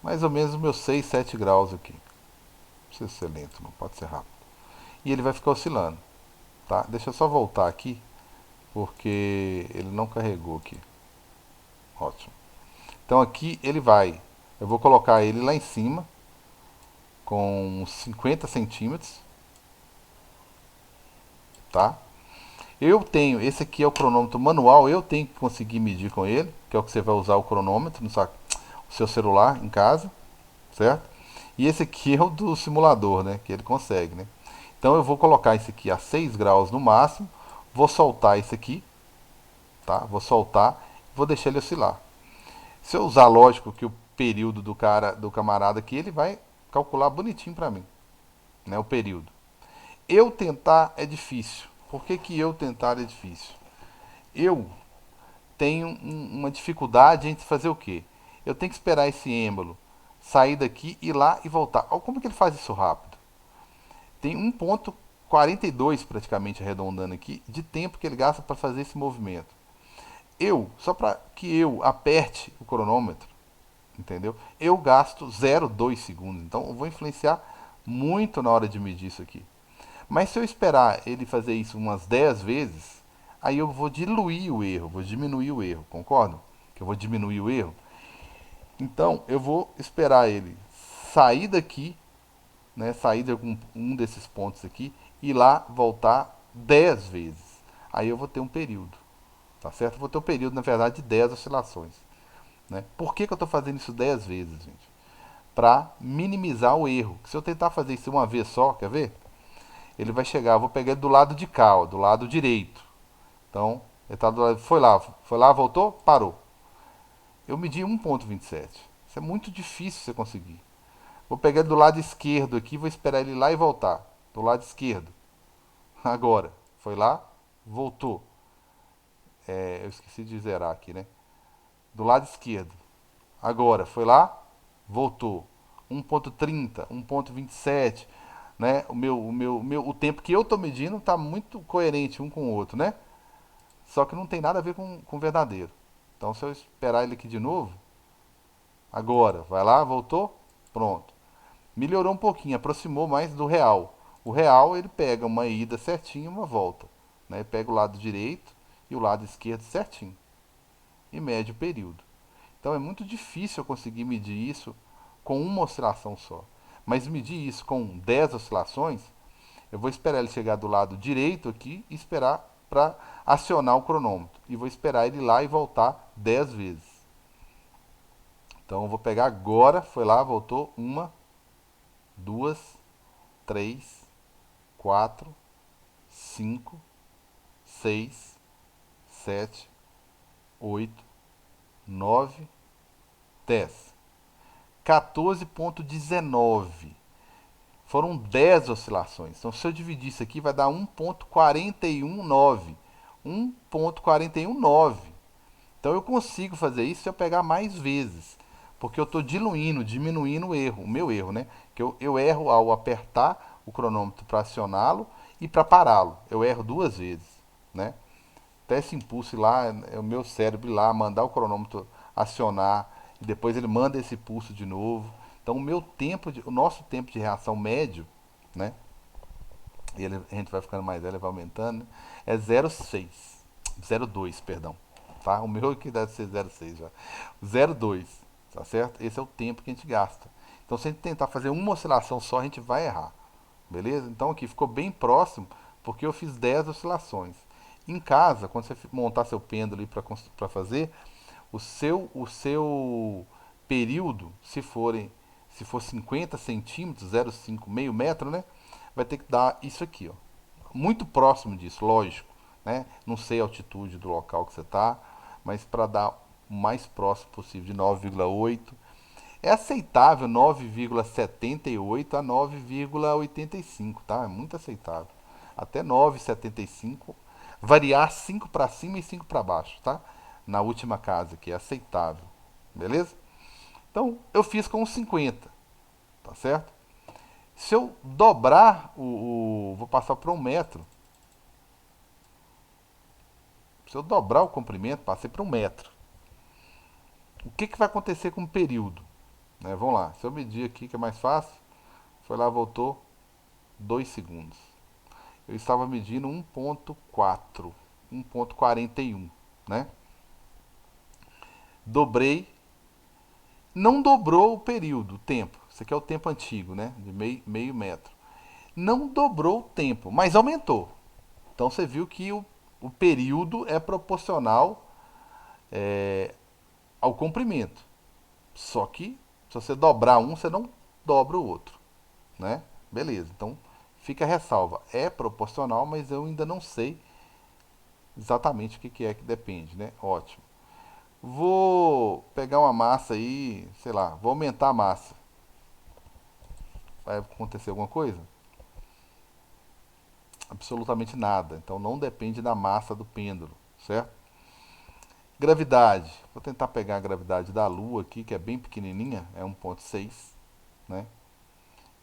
Mais ou menos meus 6, 7 graus aqui. Não precisa ser lento, não pode ser rápido. E ele vai ficar oscilando. Tá? Deixa eu só voltar aqui, porque ele não carregou aqui. Ótimo. Então aqui ele vai. Eu vou colocar ele lá em cima, com uns 50 centímetros. Tá? Eu tenho, esse aqui é o cronômetro manual, eu tenho que conseguir medir com ele, que é o que você vai usar o cronômetro no seu celular em casa, certo? E esse aqui é o do simulador, né? Que ele consegue, né? Então eu vou colocar esse aqui a 6 graus no máximo, vou soltar esse aqui, tá? Vou soltar, vou deixar ele oscilar. Se eu usar, lógico, que o período do camarada aqui, ele vai calcular bonitinho para mim, né? O período. Eu tentar é difícil. Por que que eu tentar é difícil? Eu tenho uma dificuldade em fazer o quê? Eu tenho que esperar esse êmbolo sair daqui, ir lá e voltar. Olha como que ele faz isso rápido. Tem 1,42 praticamente arredondando aqui de tempo que ele gasta para fazer esse movimento. Só para que eu aperte o cronômetro, entendeu? Eu gasto 0,2 segundos. Então eu vou influenciar muito na hora de medir isso aqui. Mas se eu esperar ele fazer isso umas 10 vezes, aí eu vou diluir o erro, vou diminuir o erro, concordam? Que eu vou diminuir o erro. Então eu vou esperar ele sair daqui, né, sair de um desses pontos aqui, e lá voltar 10 vezes. Aí eu vou ter um período, tá certo? Eu vou ter um período, na verdade, de 10 oscilações. Né? Por que eu estou fazendo isso 10 vezes, gente? Para minimizar o erro. Se eu tentar fazer isso uma vez só, quer ver? Ele vai chegar, eu vou pegar ele do lado de cá, ó, do lado direito. Então, ele tá do lado, foi lá, voltou, parou. Eu medi 1,27. Isso é muito difícil você conseguir. Vou pegar ele do lado esquerdo aqui, vou esperar ele ir lá e voltar. Do lado esquerdo. Agora, foi lá, voltou. Eu esqueci de zerar aqui, né? Do lado esquerdo. Agora, foi lá, voltou. 1,30, 1,27, né? O tempo que eu estou medindo está muito coerente um com o outro, né? Só que não tem nada a ver com o verdadeiro. Então, se eu esperar ele aqui de novo, agora, vai lá, voltou, pronto. Melhorou um pouquinho, aproximou mais do real. O real, ele pega uma ida certinha e uma volta. Né? Pega o lado direito e o lado esquerdo certinho. E mede o período. Então, é muito difícil eu conseguir medir isso com uma oscilação só. Mas medir isso com 10 oscilações, eu vou esperar ele chegar do lado direito aqui e esperar para acionar o cronômetro. E vou esperar ele ir lá e voltar 10 vezes. Então eu vou pegar agora, foi lá, voltou, 1, 2, 3, 4, 5, 6, 7, 8, 9, 10. 14,19. Foram 10 oscilações. Então, se eu dividir isso aqui, vai dar 1,419. 1,419. Então, eu consigo fazer isso se eu pegar mais vezes. Porque eu estou diluindo, diminuindo o erro, o meu erro, né? Que eu erro ao apertar o cronômetro para acioná-lo e para pará-lo. Eu erro duas vezes, né? Até esse impulso ir lá, é o meu cérebro ir lá, mandar o cronômetro acionar, e depois ele manda esse pulso de novo. Então o meu tempo, o nosso tempo de reação médio, né? E a gente vai ficando mais velho, ele vai aumentando, né? É 0,6. 0,2, perdão. Tá? O meu que deve ser 0,6 já. 0,2, tá certo? Esse é o tempo que a gente gasta. Então se a gente tentar fazer uma oscilação só, a gente vai errar. Beleza? Então aqui ficou bem próximo, porque eu fiz 10 oscilações. Em casa, quando você montar seu pêndulo para fazer, o seu período, se for 50 centímetros, 0,5, meio metro, né? Vai ter que dar isso aqui, ó. Muito próximo disso, lógico, né? Não sei a altitude do local que você está, mas para dar o mais próximo possível de 9,8. É aceitável 9,78 a 9,85, tá? É muito aceitável. Até 9,75. Variar 5 para cima e 5 para baixo, tá? Na última casa, que é aceitável. Beleza? Então, eu fiz com 50, tá certo? Se eu dobrar vou passar para 1 metro. Se eu dobrar o comprimento, passei para 1 metro. O que, que vai acontecer com o período? Né, vamos lá. Se eu medir aqui, que é mais fácil. Foi lá, voltou 2 segundos. Eu estava medindo 1,4, 1,41, né? Dobrei, não dobrou o período, o tempo. Isso aqui é o tempo antigo, né? De meio metro. Não dobrou o tempo, mas aumentou. Então você viu que o período é proporcional ao comprimento. Só que se você dobrar um, você não dobra o outro, né? Beleza. Então fica a ressalva. É proporcional, mas eu ainda não sei exatamente o que é que depende, né? Ótimo. Vou pegar uma massa aí, sei lá, vou aumentar a massa. Vai acontecer alguma coisa? Absolutamente nada. Então não depende da massa do pêndulo, certo? Gravidade. Vou tentar pegar a gravidade da Lua aqui, que é bem pequenininha, é 1,6, né?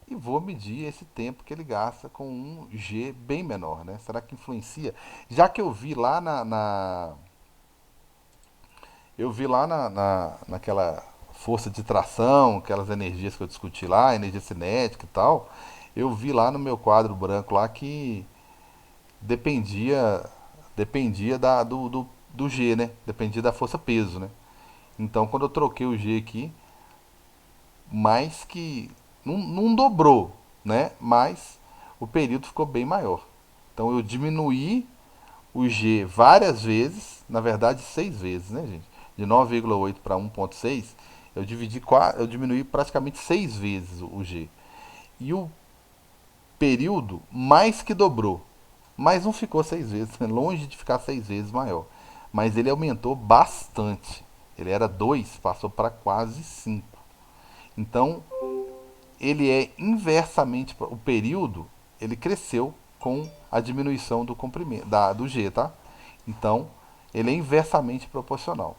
E vou medir esse tempo que ele gasta com um G bem menor, né? Será que influencia? Já que eu vi lá naquela força de tração, aquelas energias que eu discuti lá, energia cinética e tal, eu vi lá no meu quadro branco lá que dependia do G, né? Dependia da força peso, né? Então quando eu troquei o G aqui, mais que não dobrou, né? Mas o período ficou bem maior. Então eu diminuí o G várias vezes, na verdade 6 vezes, né, gente? De 9,8 para 1,6, eu diminuí praticamente 6 vezes o G. E o período mais que dobrou. Mas não ficou 6 vezes, né? Longe de ficar 6 vezes maior. Mas ele aumentou bastante. Ele era 2, passou para quase 5. Então, ele é inversamente, o período, ele cresceu com a diminuição do comprimento, do G, tá? Então, ele é inversamente proporcional.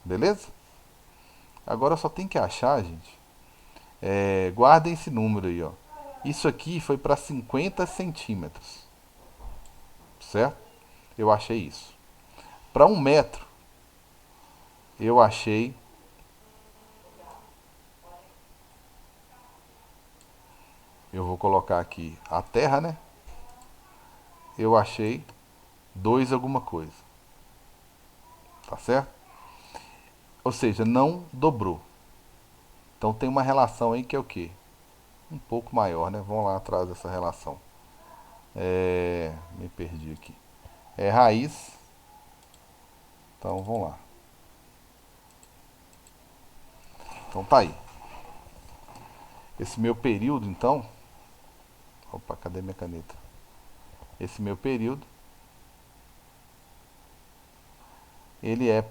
Beleza? Agora só tem que achar, gente. Guardem esse número aí, ó. Isso aqui foi para 50 centímetros. Certo? Eu achei isso. Para 1 metro, eu achei. Eu vou colocar aqui a terra, né? Eu achei 2 alguma coisa. Tá certo? Ou seja, não dobrou. Então tem uma relação aí que é o quê? Um pouco maior, né? Vamos lá atrás dessa relação. Me perdi aqui. É raiz. Então vamos lá. Então tá aí. Esse meu período, então. Opa, cadê minha caneta? Esse meu período ele é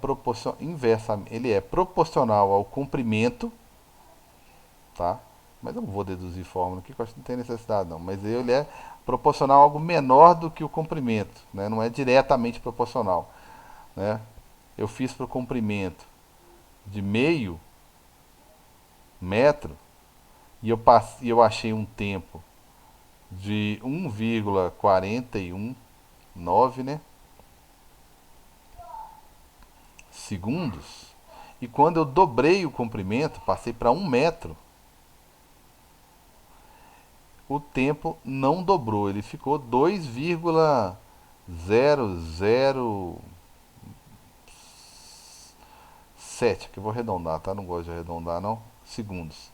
ele é proporcional ao comprimento, tá? Mas eu não vou deduzir fórmula aqui, que eu acho que não tem necessidade não. Mas ele é proporcional a algo menor do que o comprimento, né? Não é diretamente proporcional, né? Eu fiz para o comprimento de meio metro e eu achei um tempo de 1,419, né, segundos. E quando eu dobrei o comprimento, passei para 1 metro, o tempo não dobrou, ele ficou 2,007, que eu vou arredondar, tá? Não gosto de arredondar não, segundos.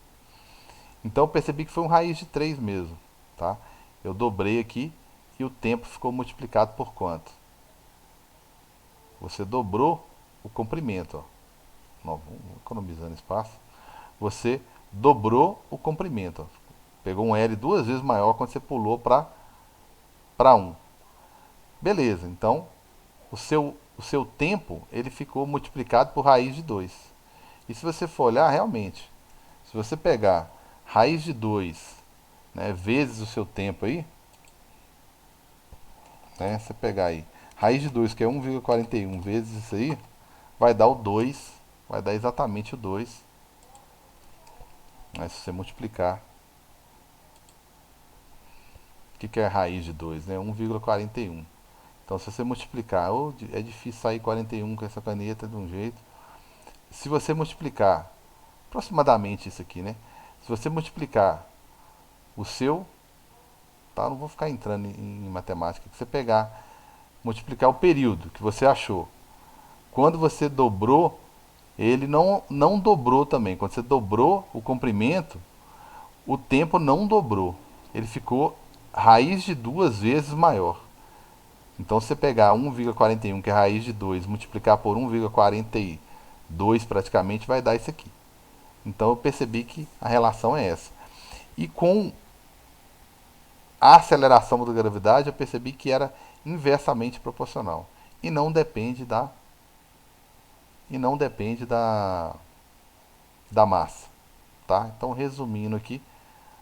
Então eu percebi que foi um raiz de 3 mesmo, tá? Eu dobrei aqui e o tempo ficou multiplicado por quanto? Você dobrou o comprimento, ó. Não, economizando espaço. Você dobrou o comprimento, ó. Pegou um L 2 vezes maior quando você pulou para 1. Beleza, então o seu tempo ele ficou multiplicado por raiz de 2. E se você for olhar, realmente, se você pegar raiz de 2, né, vezes o seu tempo aí, né, você pegar aí, raiz de 2 que é 1,41 vezes isso aí, vai dar o 2, vai dar exatamente o 2, né, se você multiplicar. O que é raiz de 2? Né? 1,41. Então, se você multiplicar, é difícil sair 41 com essa caneta de um jeito. Se você multiplicar, aproximadamente isso aqui, né? Se você multiplicar o seu, tá? Não vou ficar entrando em matemática. Se você pegar, multiplicar o período que você achou. Quando você dobrou, ele não dobrou também. Quando você dobrou o comprimento, o tempo não dobrou. Ele ficou raiz de 2 vezes maior. Então, se você pegar 1,41, que é raiz de 2, multiplicar por 1,42 praticamente, vai dar isso aqui. Então, eu percebi que a relação é essa. E com a aceleração da gravidade, eu percebi que era inversamente proporcional. E não depende da massa. Tá? Então, resumindo aqui,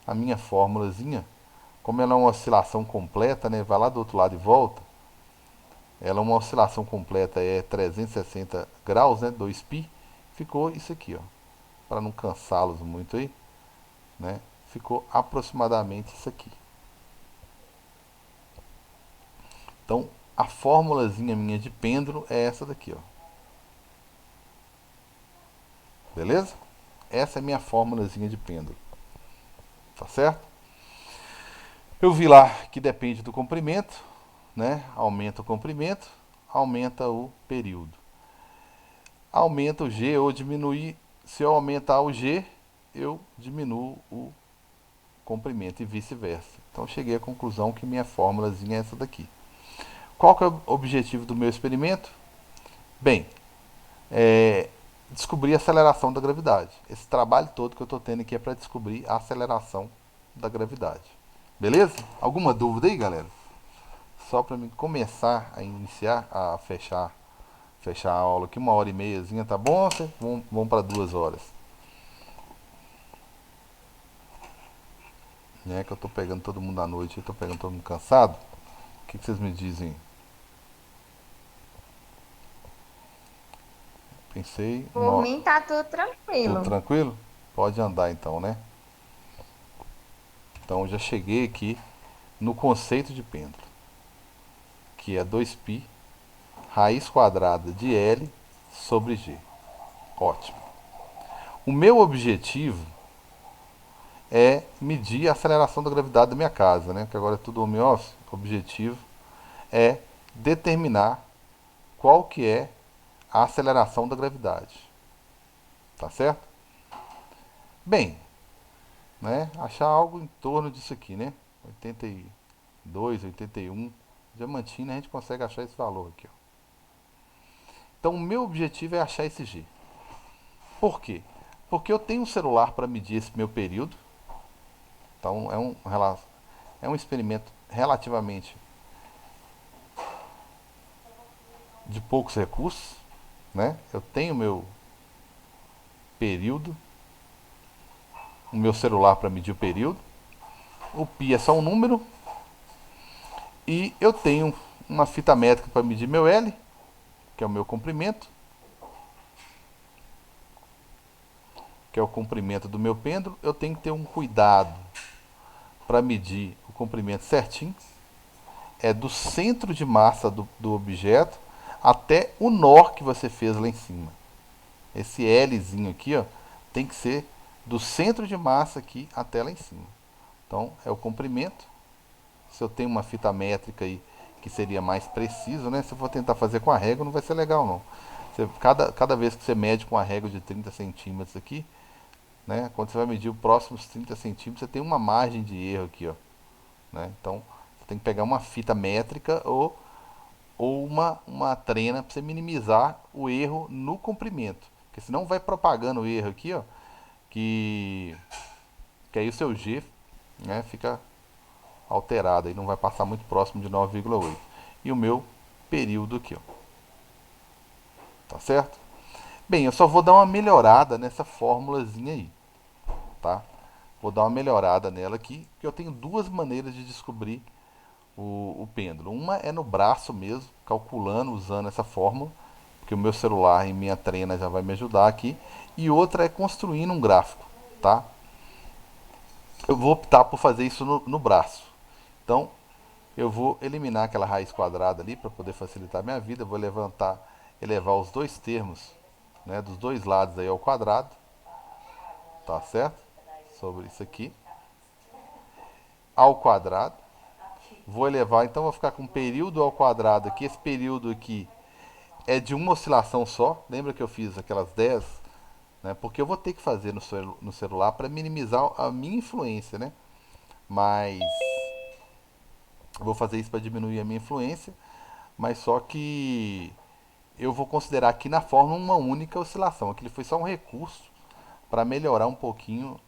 a minha fórmulazinha, como ela é uma oscilação completa, né, vai lá do outro lado e volta, ela é uma oscilação completa, é 360 graus, né, 2π, ficou isso aqui, ó, para não cansá-los muito aí, né, ficou aproximadamente isso aqui. Então, a formulazinha minha de pêndulo é essa daqui, ó. Beleza? Essa é a minha formulazinha de pêndulo. Tá certo? Eu vi lá que depende do comprimento, né? Aumenta o comprimento, aumenta o período. Aumenta o G ou diminuir. Se eu aumentar o G, eu diminuo o comprimento e vice-versa. Então cheguei à conclusão que minha fórmulazinha é essa daqui. Qual que é o objetivo do meu experimento? Bem, descobrir a aceleração da gravidade. Esse trabalho todo que eu estou tendo aqui é para descobrir a aceleração da gravidade. Beleza? Alguma dúvida aí, galera? Só para mim começar a iniciar, a fechar a aula aqui, 1h30, tá bom? Vamos para 2 horas. Né, que eu tô pegando todo mundo à noite, eu tô pegando todo mundo cansado. O que vocês me dizem? Pensei, Por mim tá tudo tudo tranquilo. tranquilo? Pode andar então, né? Então eu já cheguei aqui no conceito de pêndulo, que é 2π raiz quadrada de L sobre G. Ótimo. O meu objetivo é medir a aceleração da gravidade da minha casa, né? Que agora é tudo home office. O objetivo é determinar qual que é a aceleração da gravidade. Tá certo? Bem, né? Achar algo em torno disso aqui, né? 82, 81. Diamantina a gente consegue achar esse valor aqui, ó. Então o meu objetivo é achar esse G. Por quê? Porque eu tenho um celular para medir esse meu período. Então é um experimento relativamente de poucos recursos, né? Eu tenho meu período, o meu celular para medir o período. O pi é só um número. E eu tenho uma fita métrica para medir meu L, que é o meu comprimento, que é o comprimento do meu pêndulo. Eu tenho que ter um cuidado para medir o comprimento certinho. É do centro de massa do objeto até o nó que você fez lá em cima. Esse Lzinho aqui, ó, tem que ser do centro de massa aqui até lá em cima. Então, é o comprimento. Se eu tenho uma fita métrica aí que seria mais preciso, né? Se eu for tentar fazer com a régua, não vai ser legal, não. Cada vez que você mede com a régua de 30 centímetros aqui, né? Quando você vai medir os próximos 30 centímetros, você tem uma margem de erro aqui, ó, né? Então, você tem que pegar uma fita métrica ou uma trena para você minimizar o erro no comprimento. Porque senão vai propagando o erro aqui, ó, que aí o seu G, né, fica alterado e não vai passar muito próximo de 9,8. E o meu período aqui, ó. Tá certo? Bem, eu só vou dar uma melhorada nessa formulazinha aí, tá? Vou dar uma melhorada nela aqui, porque eu tenho duas maneiras de descobrir o pêndulo. Uma é no braço mesmo, calculando, usando essa fórmula, que o meu celular e minha trena já vai me ajudar aqui. E outra é construindo um gráfico, tá? Eu vou optar por fazer isso no braço. Então, eu vou eliminar aquela raiz quadrada ali para poder facilitar a minha vida. Eu vou elevar os dois termos, né, dos dois lados aí ao quadrado, tá certo? Sobre isso aqui, ao quadrado. Vou elevar, então vou ficar com período ao quadrado aqui. Esse período aqui é de uma oscilação só. Lembra que eu fiz aquelas 10, né? Porque eu vou ter que fazer no celular para minimizar a minha influência, né? Mas eu vou fazer isso para diminuir a minha influência, mas só que eu vou considerar aqui na forma uma única oscilação. Aquilo foi só um recurso para melhorar um pouquinho,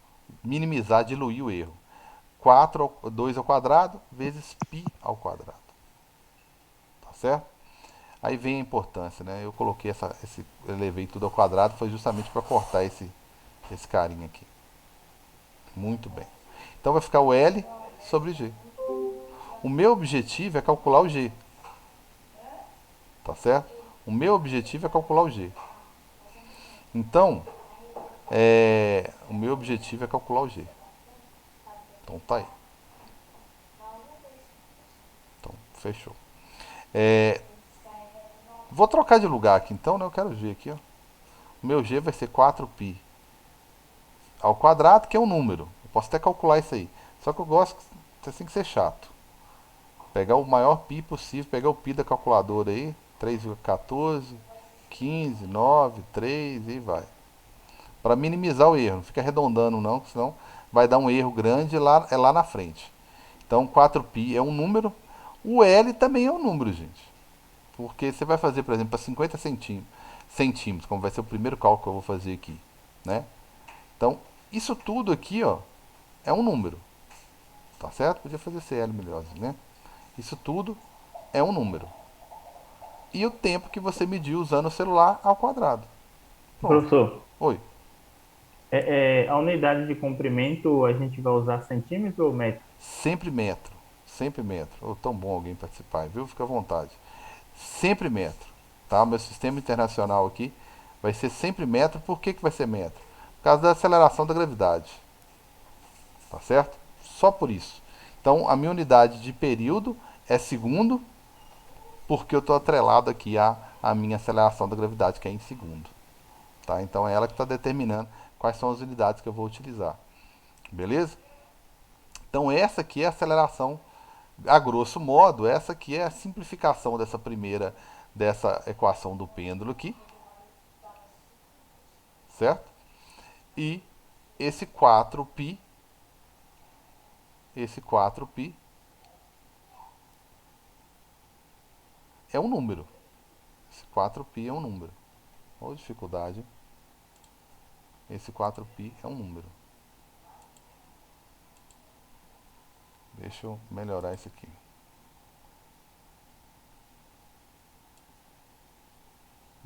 minimizar, diluir o erro. 2 ao quadrado vezes π ao quadrado. Tá certo? Aí vem a importância, né? Eu coloquei elevei tudo ao quadrado, foi justamente para cortar esse carinha aqui. Muito bem. Então vai ficar o L sobre G. O meu objetivo é calcular o G. Tá certo? O meu objetivo é calcular o G. Então, o meu objetivo é calcular o G. Então tá aí. Então, fechou. É, vou trocar de lugar aqui então, né? Eu quero G aqui, ó. O meu G vai ser 4π ao quadrado, que é um número. Eu posso até calcular isso aí. Só que eu gosto, você tem que ser chato. Pegar o maior π possível, pegar o π da calculadora aí, 3,14, 15, 9, 3 e vai. Para minimizar o erro, não fica arredondando não, senão vai dar um erro grande lá na frente. Então 4π é um número, o L também é um número, gente. Porque você vai fazer, por exemplo, para 50 centímetros, como vai ser o primeiro cálculo que eu vou fazer aqui, né? Então, isso tudo aqui, ó, é um número, tá certo? Podia fazer CL melhor, né? Isso tudo é um número. E o tempo que você mediu usando o celular ao quadrado. Pronto. Professor, Oi. a unidade de comprimento a gente vai usar centímetro ou metro? Sempre metro. Sempre metro. Oh, tão bom alguém participar, viu? Fica à vontade. Sempre metro. Tá? Meu sistema internacional aqui vai ser sempre metro. Por que vai ser metro? Por causa da aceleração da gravidade. Tá certo? Só por isso. Então, a minha unidade de período é segundo, porque eu estou atrelado aqui à minha aceleração da gravidade, que é em segundo. Tá? Então, é ela que está determinando quais são as unidades que eu vou utilizar. Beleza? Então, essa aqui é a aceleração, a grosso modo, essa aqui é a simplificação dessa equação do pêndulo aqui, certo? E esse 4π, esse 4π é um número. Esse 4π é um número. Olha a dificuldade. Esse 4π é um número. Deixa eu melhorar isso aqui.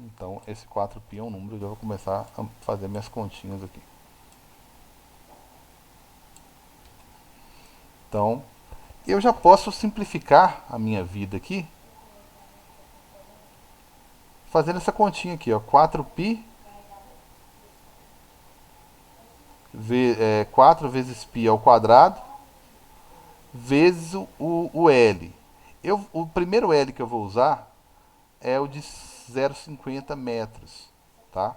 Então, esse 4π é um número, eu já vou começar a fazer minhas continhas aqui. Então, eu já posso simplificar a minha vida aqui, fazendo essa continha aqui, ó, 4π 4 vezes π ao quadrado, vezes o L. O primeiro L que eu vou usar é o de 0,50 metros, tá?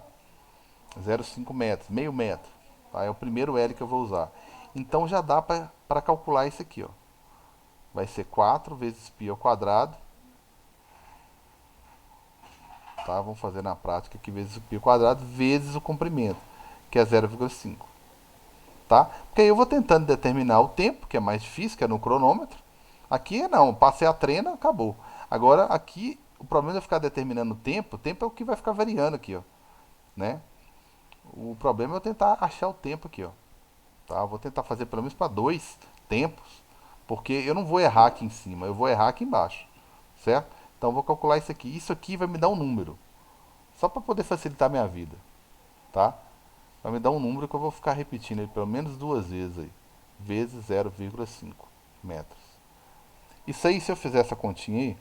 0,5 metros, meio metro, tá? É o primeiro L que eu vou usar. Então já dá para calcular isso aqui, ó. Vai ser 4 vezes π ao quadrado, tá? Vamos fazer na prática aqui, vezes o π ao quadrado, vezes o comprimento, que é 0,5. Tá? Porque aí eu vou tentando determinar o tempo, que é mais difícil, que é no cronômetro. Aqui não, passei a trena, acabou. Agora aqui o problema é ficar determinando o tempo é o que vai ficar variando aqui, ó, né? O problema é eu tentar achar o tempo aqui, ó. Tá? Eu vou tentar fazer pelo menos para 2 tempos, porque eu não vou errar aqui em cima, eu vou errar aqui embaixo, certo? Então eu vou calcular isso aqui. Isso aqui vai me dar um número, só para poder facilitar a minha vida, tá? Vai me dar um número que eu vou ficar repetindo ele pelo menos 2 vezes aí, vezes 0,5 metros. Isso aí, se eu fizer essa continha aí,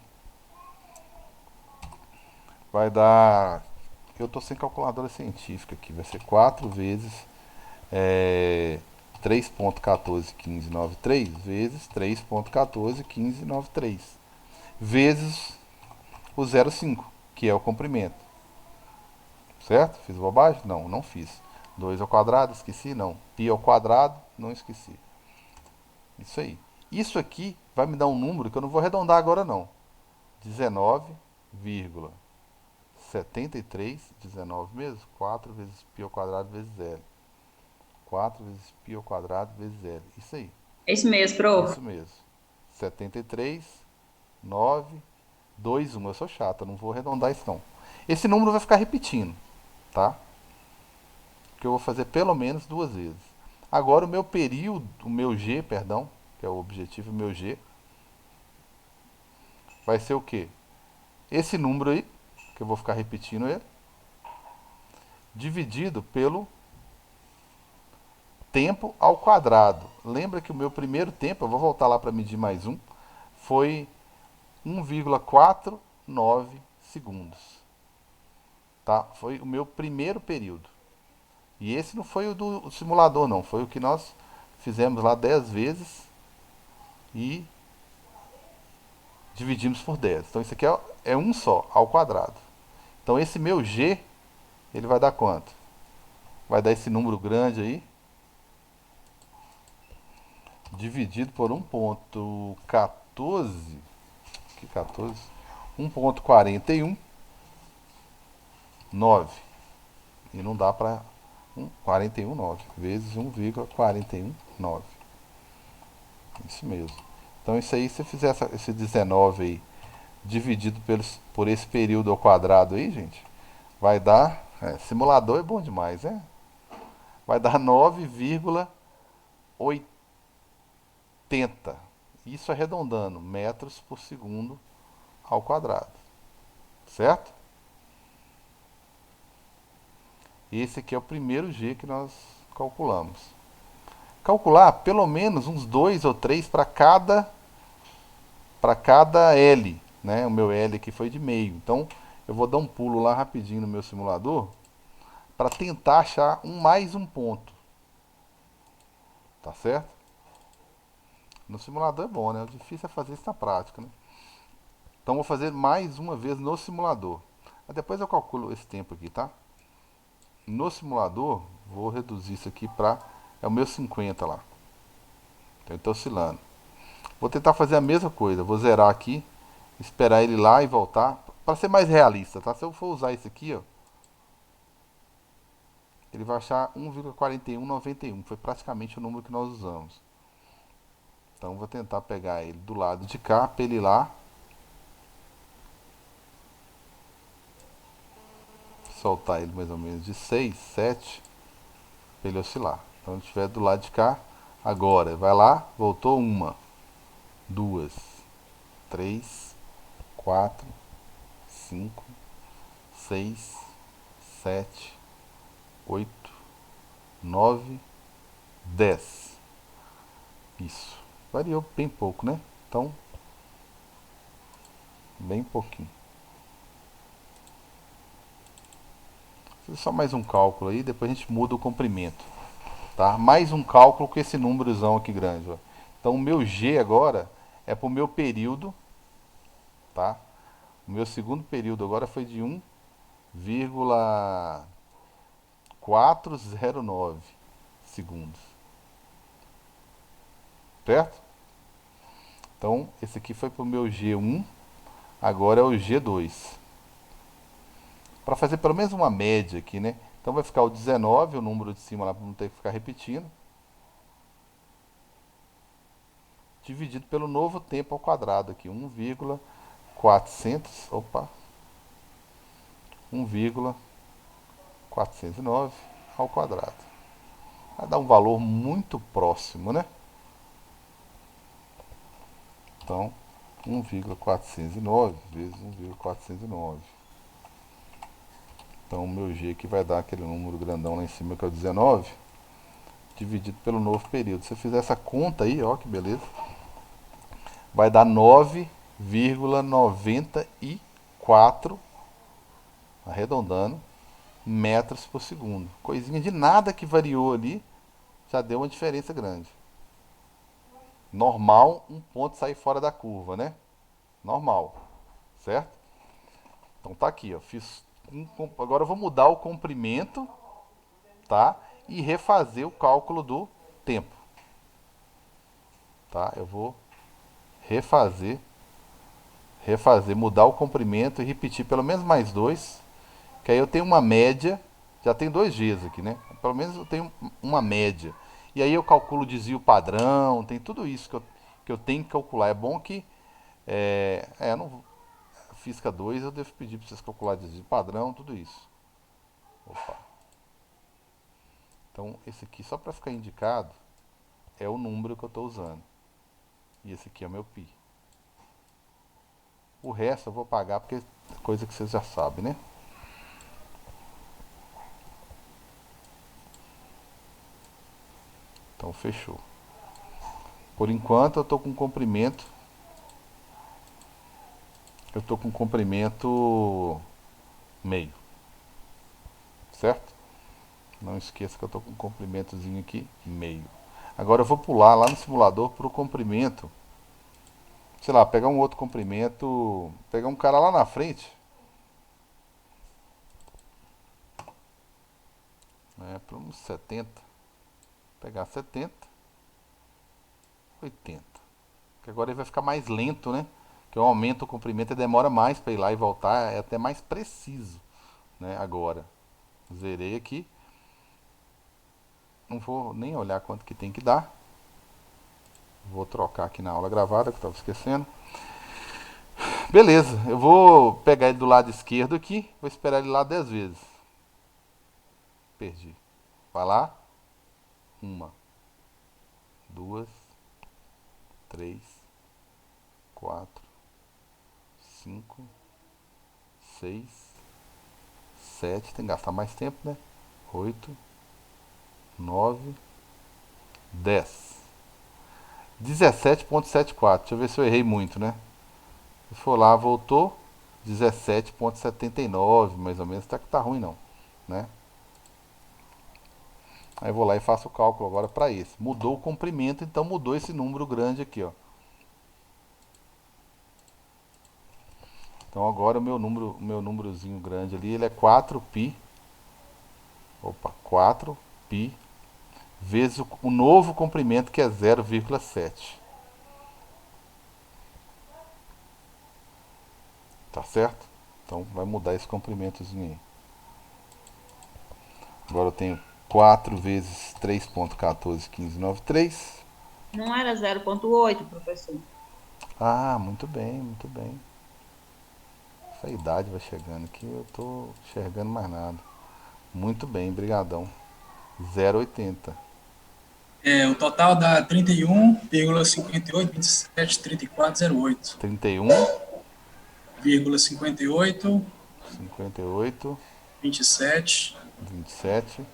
vai dar... Eu tô sem calculadora científica aqui, vai ser 4 vezes 3,141593 vezes 3,141593 vezes o 0,5, que é o comprimento. Certo? Fiz bobagem? Não, não fiz. 2 ao quadrado, esqueci? Não. Π ao quadrado, não esqueci. Isso aí. Isso aqui vai me dar um número que eu não vou arredondar agora não. 19,73, 19 mesmo? 4 vezes π ao quadrado vezes L. 4 vezes π ao quadrado vezes L. Isso aí. É isso mesmo, prof. Isso mesmo. 73, 9, 2, 1. Eu sou chato, eu não vou arredondar isso não. Esse número vai ficar repetindo, tá? Que eu vou fazer pelo menos 2 vezes. Agora o meu período, o meu G, perdão, que é o objetivo, o meu G, vai ser o quê? Esse número aí, que eu vou ficar repetindo ele, dividido pelo tempo ao quadrado. Lembra que o meu primeiro tempo, eu vou voltar lá para medir mais um, foi 1,49 segundos. Tá? Foi o meu primeiro período. E esse não foi o do simulador não, foi o que nós fizemos lá 10 vezes e dividimos por 10. Então isso aqui é um só, ao quadrado. Então esse meu G, ele vai dar quanto? Vai dar esse número grande aí, dividido por 1,14, que 14? 1,41, 9. E não dá para 41,9 vezes 1,419. Isso mesmo. Então isso aí, se você fizer esse 19 aí, dividido por esse período ao quadrado aí, gente, vai dar... simulador é bom demais, né? Vai dar 9,80. Isso arredondando, metros por segundo ao quadrado. Certo? Esse aqui é o primeiro G que nós calculamos. Calcular pelo menos uns 2 ou 3 para cada L, né? O meu L aqui foi de meio. Então, eu vou dar um pulo lá rapidinho no meu simulador para tentar achar mais um ponto. Tá certo? No simulador é bom, né? O difícil é fazer isso na prática, né? Então, vou fazer mais uma vez no simulador. Mas depois eu calculo esse tempo aqui, tá? No simulador, vou reduzir isso aqui para... É o meu 50 lá. Então, eu tô oscilando. Vou tentar fazer a mesma coisa. Vou zerar aqui, esperar ele lá e voltar. Para ser mais realista, tá? Se eu for usar esse aqui, ó, ele vai achar 1,4191. Foi praticamente o número que nós usamos. Então vou tentar pegar ele do lado de cá, para ele ir lá. Soltar ele mais ou menos de 6, 7, para ele oscilar. Então ele estiver do lado de cá. Agora, vai lá, voltou 1, 2, 3, 4, 5, 6, 7, 8, 9, 10. Isso. Variou bem pouco, né? Então, bem pouquinho. Só mais um cálculo aí, depois a gente muda o comprimento. Tá? Mais um cálculo com esse númerozão aqui grande. Ó. Então, o meu G agora é para o meu período. Tá? O meu segundo período agora foi de 1,409 segundos. Certo? Então, esse aqui foi para o meu G1, agora é o G2. Para fazer pelo menos uma média aqui, né? Então vai ficar o 19, o número de cima lá para não ter que ficar repetindo, dividido pelo novo tempo ao quadrado aqui, 1,400, opa, 1,409 ao quadrado. Vai dar um valor muito próximo, né? Então, 1,409 vezes 1,409. Então, o meu G aqui vai dar aquele número grandão lá em cima, que é o 19, dividido pelo novo período. Se eu fizer essa conta aí, ó, que beleza, vai dar 9,94, arredondando, metros por segundo. Coisinha de nada que variou ali, já deu uma diferença grande. Normal, um ponto sair fora da curva, né? Normal, certo? Então tá aqui, ó. Agora eu vou mudar o comprimento, tá? E refazer o cálculo do tempo, tá? Eu vou refazer, mudar o comprimento e repetir pelo menos mais dois, que aí eu tenho uma média, já tem dois Gs aqui, né? Pelo menos eu tenho uma média. E aí eu calculo o desvio padrão, tem tudo isso que eu tenho que calcular. É bom que, eu não, física 2 eu devo pedir para vocês calcular desvio padrão, tudo isso. Opa. Então esse aqui, só para ficar indicado, é o número que eu estou usando. E esse aqui é o meu π. O resto eu vou pagar porque é coisa que vocês já sabem, né? Então fechou. Por enquanto eu estou com comprimento. Eu estou com comprimento meio. Certo? Não esqueça que eu estou com um comprimentozinho aqui, meio. Agora eu vou pular lá no simulador para o comprimento. Sei lá, pegar um outro comprimento. Pegar um cara lá na frente. Para uns 70. Pegar 70. 80. Que agora ele vai ficar mais lento, né? Que eu aumento o comprimento e demora mais para ir lá e voltar. É até mais preciso, né? Agora. Zerei aqui. Não vou nem olhar quanto que tem que dar. Vou trocar aqui na aula gravada, que eu estava esquecendo. Beleza, eu vou pegar ele do lado esquerdo aqui. Vou esperar ele lá 10 vezes. Perdi. Vai lá. 1, 2, 3, 4, 5, 6, 7. Tem que gastar mais tempo, né? 8, 9, 10. 17,74. Deixa eu ver se eu errei muito, né? Se for lá, voltou. 17,79, mais ou menos. Até que tá ruim, não, né? Aí eu vou lá e faço o cálculo agora para esse. Mudou o comprimento, então mudou esse número grande aqui, ó. Então agora o meu númerozinho grande ali, ele é 4π. Opa, 4π vezes o novo comprimento, que é 0,7. Tá certo? Então vai mudar esse comprimentozinho aí. Agora eu tenho 4 vezes 3,141593. Não era 0,8, professor? Ah, muito bem, muito bem. Essa idade vai chegando aqui, eu tô enxergando mais nada. Muito bem, brigadão. 0,80. O total dá 31,58, 27, 34,08. 31, 0,58, 58, 27, 27.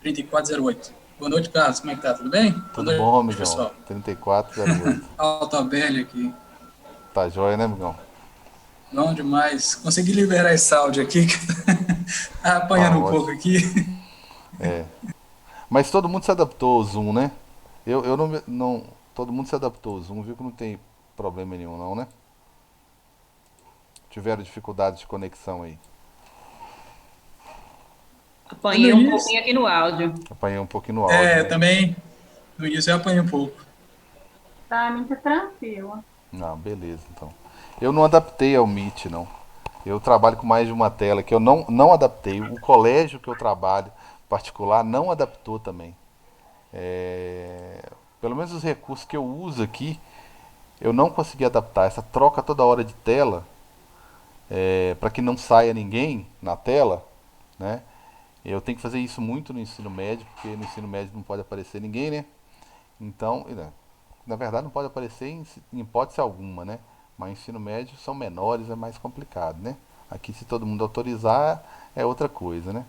3408. Boa noite, Carlos. Como é que tá? Tudo bem? Boa Tudo bom, noite, amigão? pessoal. 3408. Alta Belli aqui. Tá jóia, né, amigão? Bom demais. Consegui liberar esse áudio aqui, que tá Tá apanhando um pouco ótimo. aqui. Mas todo mundo se adaptou ao Zoom, né? Eu não. Todo mundo se adaptou ao Zoom, viu que não tem problema nenhum, não, né? Tiveram dificuldade de conexão aí. E no Apanhei um início, pouquinho aqui no áudio. Apanhei um pouquinho no áudio, né? também, no início eu apanhei um pouco. Tá muito tranquilo. Ah, beleza, então. Eu não adaptei ao Meet, não. Eu trabalho com mais de uma tela que eu não adaptei. O colégio que eu trabalho particular não adaptou também. Pelo menos os recursos que eu uso aqui, eu não consegui adaptar. Essa troca toda hora de tela, para que não saia ninguém na tela, né? Eu tenho que fazer isso muito no ensino médio, porque no ensino médio não pode aparecer ninguém, né? Então, né, na verdade não pode aparecer em hipótese alguma, né? Mas ensino médio são menores, é mais complicado, né? Aqui se todo mundo autorizar é outra coisa, né?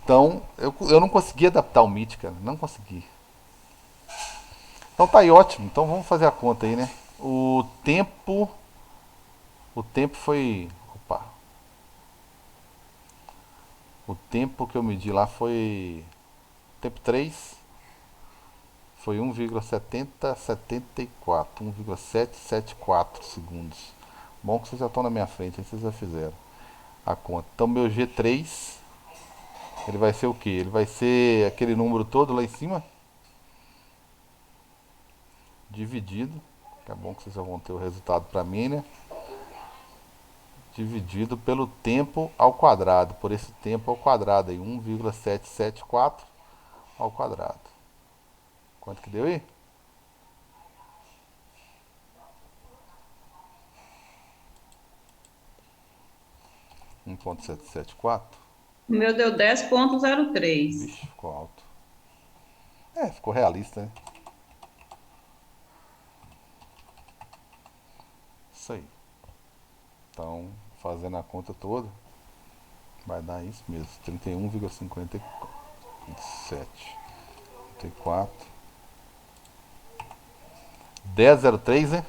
Então, eu não consegui adaptar o Meet, cara. Não consegui. Então tá aí ótimo. Então vamos fazer a conta aí, né? O tempo. O tempo foi. Opa. O tempo que eu medi lá foi. Tempo 3 foi 1,7074. 1,774 segundos. Bom que vocês já estão na minha frente, aí vocês já fizeram a conta. Então meu G3, ele vai ser o quê? Ele vai ser aquele número todo lá em cima, dividido. É bom que vocês já vão ter o resultado para mim, né? Dividido pelo tempo ao quadrado, por esse tempo ao quadrado aí, 1,774 ao quadrado. Quanto que deu aí? 1,774. O meu deu 10,03. Vixe, ficou alto. Ficou realista, né? Isso aí. Então, fazendo a conta toda, vai dar isso mesmo, 31,57. 34. 10,03, né?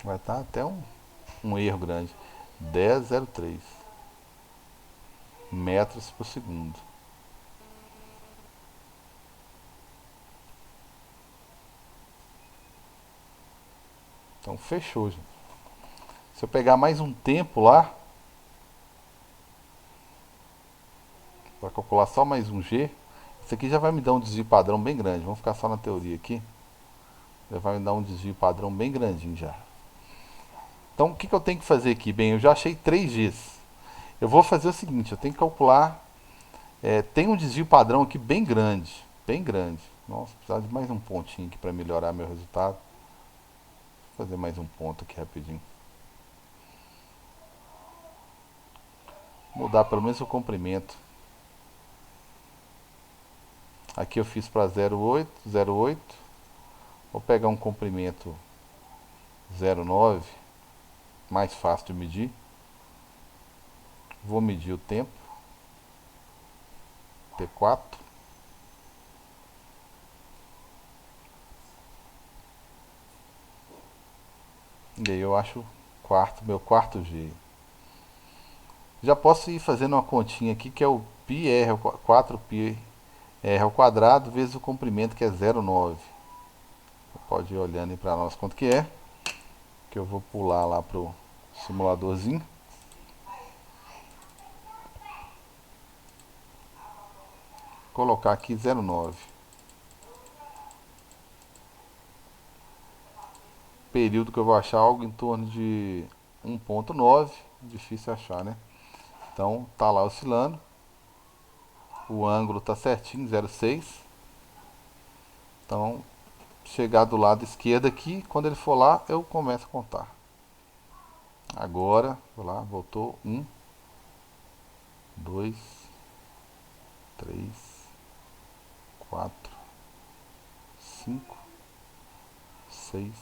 Vai estar até um erro grande. 10,03 metros por segundo. Então fechou, gente. Se eu pegar mais um tempo lá, para calcular só mais um G, isso aqui já vai me dar um desvio padrão bem grande. Vamos ficar só na teoria aqui. Já vai me dar um desvio padrão bem grandinho já. Então o que eu tenho que fazer aqui? Bem, eu já achei 3 Gs. Eu vou fazer o seguinte, eu tenho que calcular. Tem um desvio padrão aqui bem grande. Bem grande. Nossa, precisar de mais um pontinho aqui para melhorar meu resultado. Vou fazer mais um ponto aqui rapidinho. Mudar pelo menos o comprimento. Aqui eu fiz para 0,8, 0,8. Vou pegar um comprimento 0,9, mais fácil de medir. Vou medir o tempo. T4. E aí eu acho meu quarto G. Já posso ir fazendo uma continha aqui que é o πr, 4πr ao quadrado vezes o comprimento que é 0,9. Pode ir olhando aí para nós quanto que é. Que eu vou pular lá pro simuladorzinho. Colocar aqui 0,9. Período que eu vou achar algo em torno de 1,9. Difícil achar, né? Então tá lá oscilando. O ângulo tá certinho, 0,6. Então, chegar do lado esquerdo aqui, quando ele for lá, eu começo a contar. Agora, vou lá, voltou. 1, 2, 3, 4, 5, 6,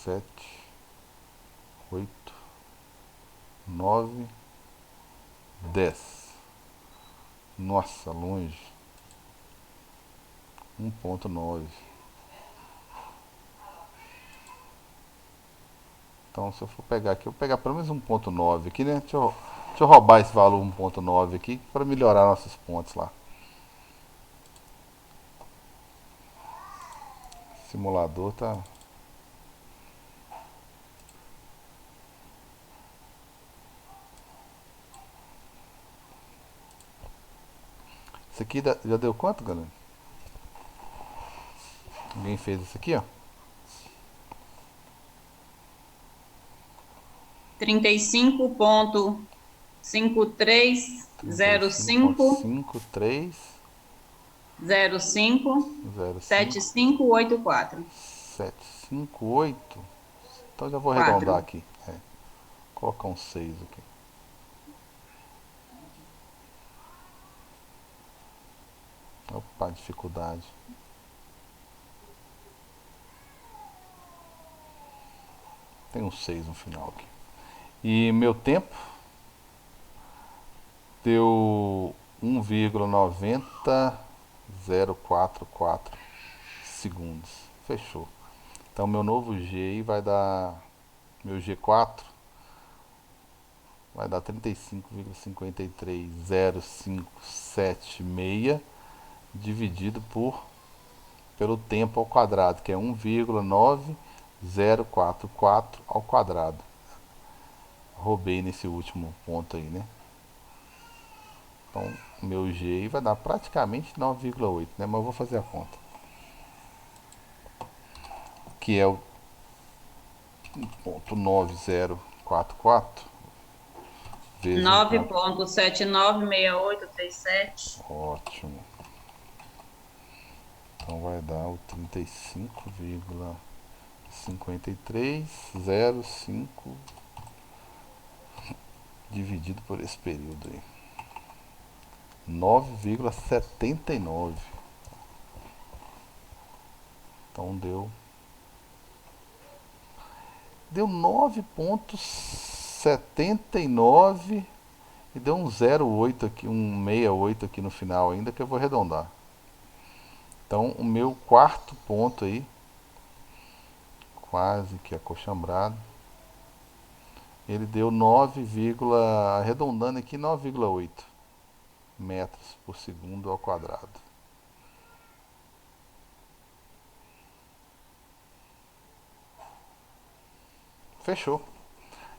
7, 8, 9, 10. Nossa, longe. 1,9. Então, se eu for pegar aqui, eu vou pegar pelo menos 1,9 aqui, né? Deixa eu roubar esse valor 1,9 aqui para melhorar nossos pontos lá. O simulador tá. Isso aqui já deu quanto, galera? Alguém fez isso aqui, ó? 35,5305 35,53 05 05 7584. 758. Então já vou 4. arredondar aqui. Vou colocar um 6 aqui. Opa, dificuldade. Tem um 6 no final aqui. E meu tempo deu 1,90044 segundos. Fechou. Então meu novo G aí vai dar. Meu G4 vai dar 35,53057,6 dividido pelo tempo ao quadrado, que é 1,9044 ao quadrado. Roubei nesse último ponto aí, né? Então, meu G aí vai dar praticamente 9,8, né? Mas eu vou fazer a conta. Que é o ponto 9044 vezes 9,796837. Ótimo. Então vai dar o 35,5305 dividido por esse período aí. 9,79. Então deu 9,79 e deu um 0,8 aqui, um 68 aqui no final ainda, que eu vou arredondar. Então o meu quarto ponto aí, quase que acochambrado, ele deu 9, arredondando aqui 9,8 metros por segundo ao quadrado. Fechou.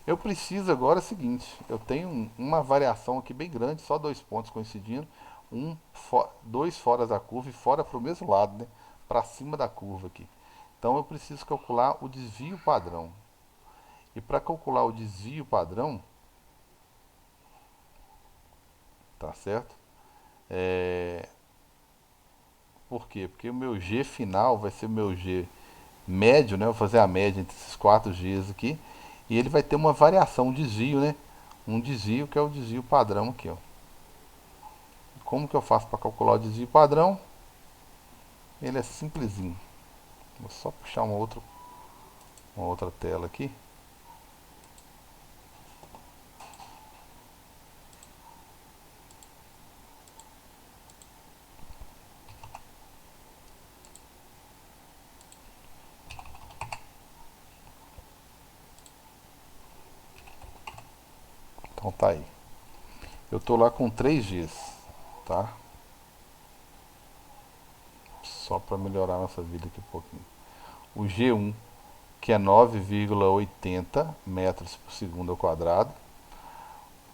Eu preciso agora o seguinte, eu tenho uma variação aqui bem grande, só 2 pontos coincidindo, dois fora da curva e fora para o mesmo lado, né? Para cima da curva aqui. Então eu preciso calcular o desvio padrão. E para calcular o desvio padrão, tá certo? Por quê? Porque o meu G final vai ser o meu G médio, né? Eu vou fazer a média entre esses 4 Gs aqui. E ele vai ter uma variação, um desvio, né? Um desvio que é o desvio padrão aqui, ó. Como que eu faço para calcular o desvio padrão? Ele é simplesinho. Vou só puxar uma outra tela aqui. Então tá aí. Eu tô lá com 3 Gs, tá? Só para melhorar nossa vida aqui um pouquinho. O G1, que é 9,80 metros por segundo ao quadrado.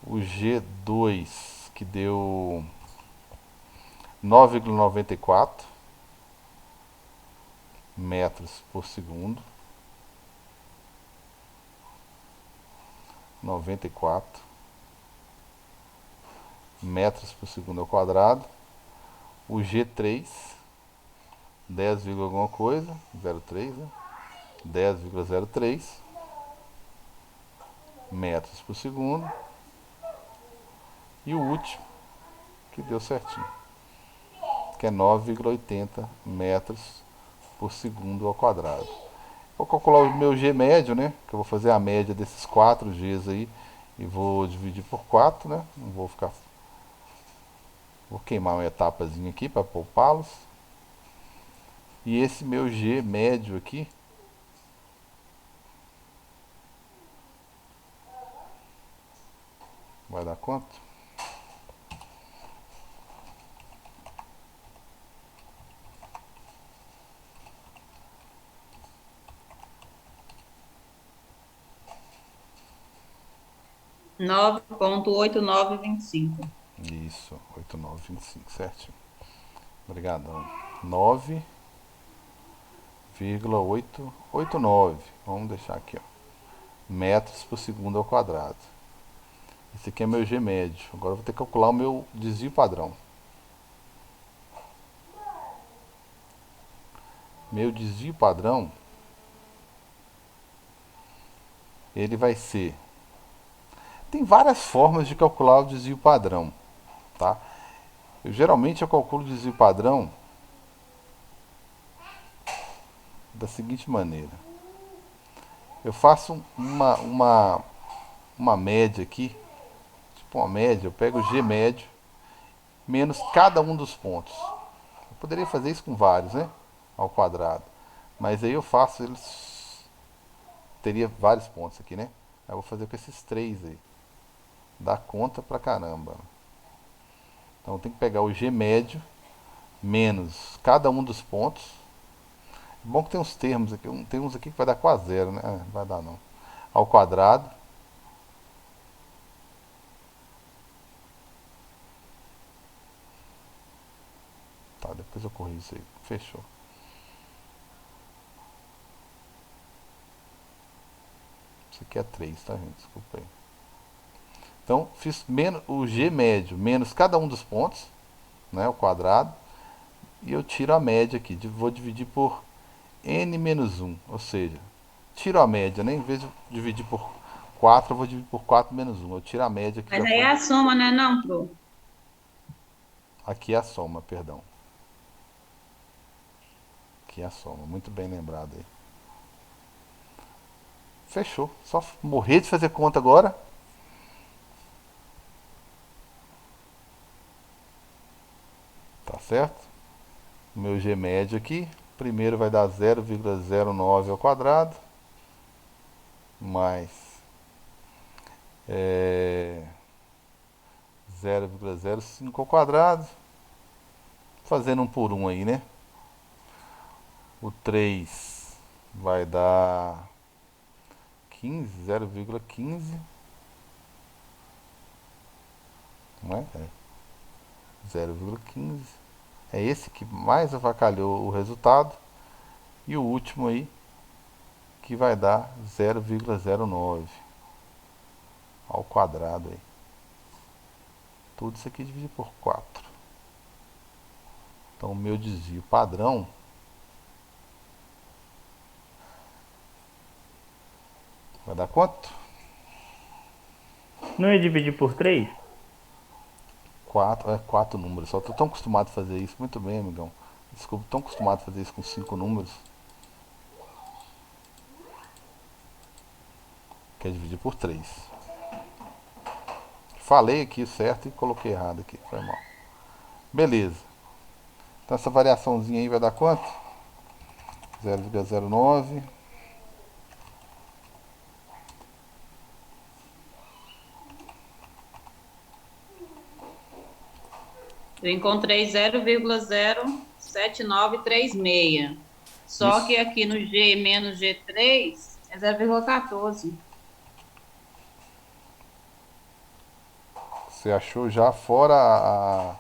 O G2, que deu 9,94 metros por segundo. 94 metros por segundo ao quadrado. O G3, 10, alguma coisa, 0,3, né? 10,03 metros por segundo. E o último, que deu certinho, que é 9,80 metros por segundo ao quadrado. Vou calcular o meu G médio, né? Que eu vou fazer a média desses 4 Gs aí. E vou dividir por 4, né? Não vou ficar... Vou queimar uma etapazinha aqui para poupá-los. E esse meu G médio aqui... Vai dar quanto? Nove ponto 8925. Isso, 8925, certinho. Obrigadão. 9,889. Vamos deixar aqui, ó. Metros por segundo ao quadrado. Esse aqui é meu G médio. Agora eu vou ter que calcular o meu desvio padrão. Meu desvio padrão, ele vai ser... Tem várias formas de calcular o desvio padrão, tá? Geralmente eu calculo o desvio padrão da seguinte maneira. Eu faço uma média aqui, tipo uma média, eu pego o G médio menos cada um dos pontos. Eu poderia fazer isso com vários, né? Ao quadrado. Mas aí eu faço eles... Teria vários pontos aqui, né? Aí eu vou fazer com esses 3 aí. Dá conta pra caramba. Então tem que pegar o G médio menos cada um dos pontos. É bom que tem uns termos aqui. Tem uns aqui que vai dar quase zero, né? Não vai dar não. Ao quadrado. Tá, depois eu corrijo isso aí. Fechou. Isso aqui é 3, tá, gente? Desculpa aí. Então, fiz menos, o G médio menos cada um dos pontos, né? Ao quadrado. E eu tiro a média aqui. Vou dividir por n menos 1. Ou seja, tiro a média, né? Em vez de dividir por 4, eu vou dividir por 4 menos 1. Eu tiro a média que Mas já aí foi. é a soma, né, não, Pro? Aqui é a soma, perdão. Aqui é a soma. Muito bem lembrado aí. Fechou. Só morrer de fazer conta agora. Tá certo? O meu G médio aqui. Primeiro vai dar 0,09 ao quadrado. Mais 0,05 ao quadrado. Fazendo um por um aí, né? O 3 vai dar 15, 0,15. Não é? 0,15. É esse que mais avacalhou o resultado. E o último aí, que vai dar 0,09 ao quadrado aí. Tudo isso aqui dividido por 4. Então o meu desvio padrão vai dar quanto? Não ia dividir por 3? 4, 4 números. Só tô tão acostumado a fazer isso. Muito bem, amigão. Desculpa, tão acostumado a fazer isso com 5 números. Quer dividir por 3. Falei aqui certo e coloquei errado aqui. Foi mal. Beleza. Então essa variaçãozinha aí vai dar quanto? 0,09. Eu encontrei 0,07936. Só que Isso. aqui no G menos G3 é 0,14. Você achou já fora a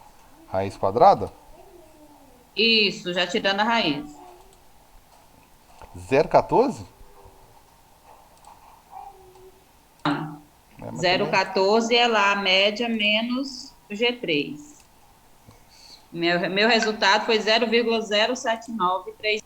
raiz quadrada? Isso, já tirando a raiz. 0,14? É, mas também 0,14 é lá a média menos o G3. Meu resultado foi 0,0793.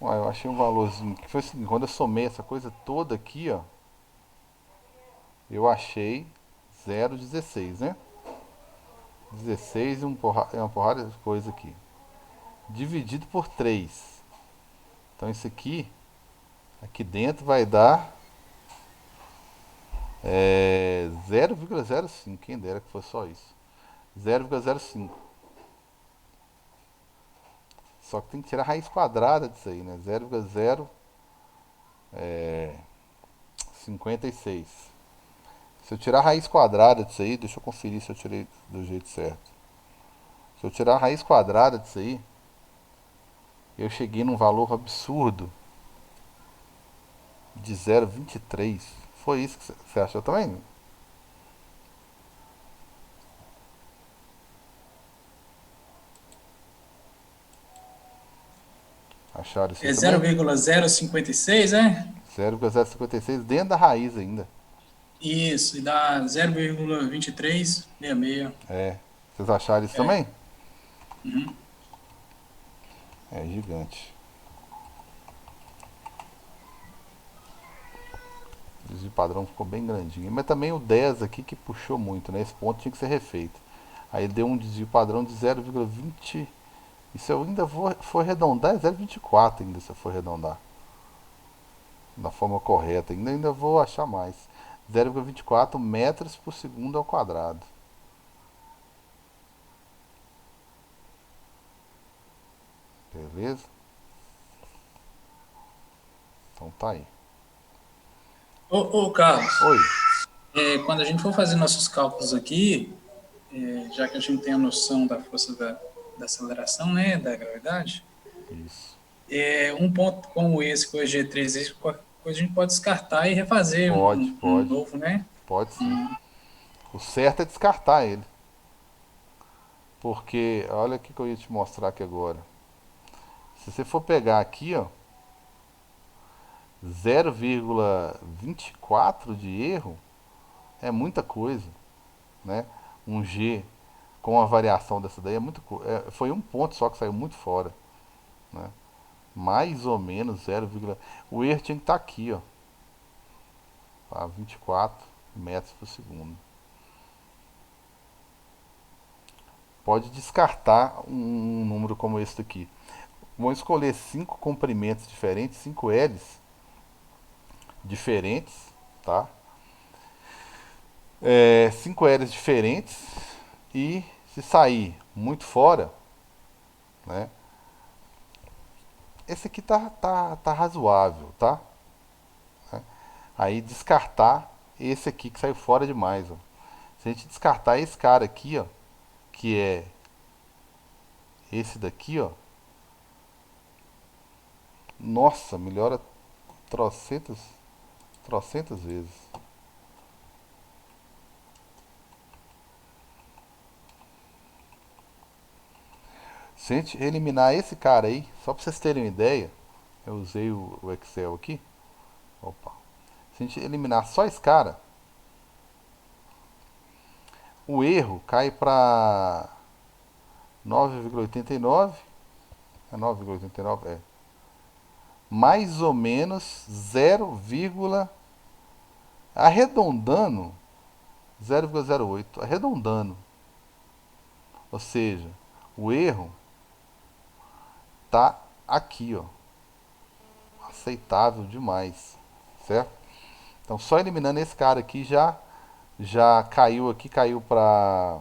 Ué, eu achei um valorzinho que foi assim, quando eu somei essa coisa toda aqui, ó, eu achei 0,16, né? 16 e uma porrada de coisa aqui. Dividido por 3. Então isso aqui dentro vai dar 0,05. Quem dera que fosse só isso. 0,05. Só que tem que tirar a raiz quadrada disso aí, né? 0,056. Se eu tirar a raiz quadrada disso aí, deixa eu conferir se eu tirei do jeito certo. Se eu tirar a raiz quadrada disso aí, eu cheguei num valor absurdo de 0,23. Foi isso que você achou também? Acharam isso aí É também? 0,056, é? 0,056 dentro da raiz ainda. Isso, e dá 0,2366. É. Vocês acharam isso É. também? Uhum. É gigante. O desvio padrão ficou bem grandinho. Mas também o 10 aqui que puxou muito, né? Esse ponto tinha que ser refeito. Aí deu um desvio padrão de 0,20. E se eu ainda for arredondar, é 0,24 ainda se eu for arredondar. Da forma correta. Ainda vou achar mais. 0,24 metros por segundo ao quadrado. Beleza? Então tá aí. Ô, Carlos, Oi. quando a gente for fazer nossos cálculos aqui, já que a gente tem a noção da força da aceleração, né, da gravidade, Isso. um ponto como esse, com o G3, qualquer coisa a gente pode descartar e refazer Pode, um pode. novo, né? Pode sim. O certo é descartar ele. Porque, olha o que eu ia te mostrar aqui agora. Se você for pegar aqui, ó, 0,24 de erro é muita coisa, né? Um G com a variação dessa daí é muito foi um ponto só que saiu muito fora, né? Mais ou menos 0, o erro tinha que estar aqui, ó, tá? 24 metros por segundo. Pode descartar um número como esse daqui. Vamos escolher 5 comprimentos diferentes, 5 L's diferentes, tá? 5 L's diferentes e se sair muito fora, né? Esse aqui tá razoável, tá? Aí descartar esse aqui que saiu fora demais, ó. Se a gente descartar esse cara aqui, ó, que é esse daqui, ó, nossa, melhora trocentas, trocentas vezes. Se a gente eliminar esse cara aí, só para vocês terem uma ideia, eu usei o Excel aqui. Opa. Se a gente eliminar só esse cara, o erro cai para 9,89. É 9,89? É. Mais ou menos 0, arredondando 0,08. Arredondando. Ou seja, o erro tá aqui, ó. Aceitável demais, certo? Então só eliminando esse cara aqui já caiu aqui, caiu para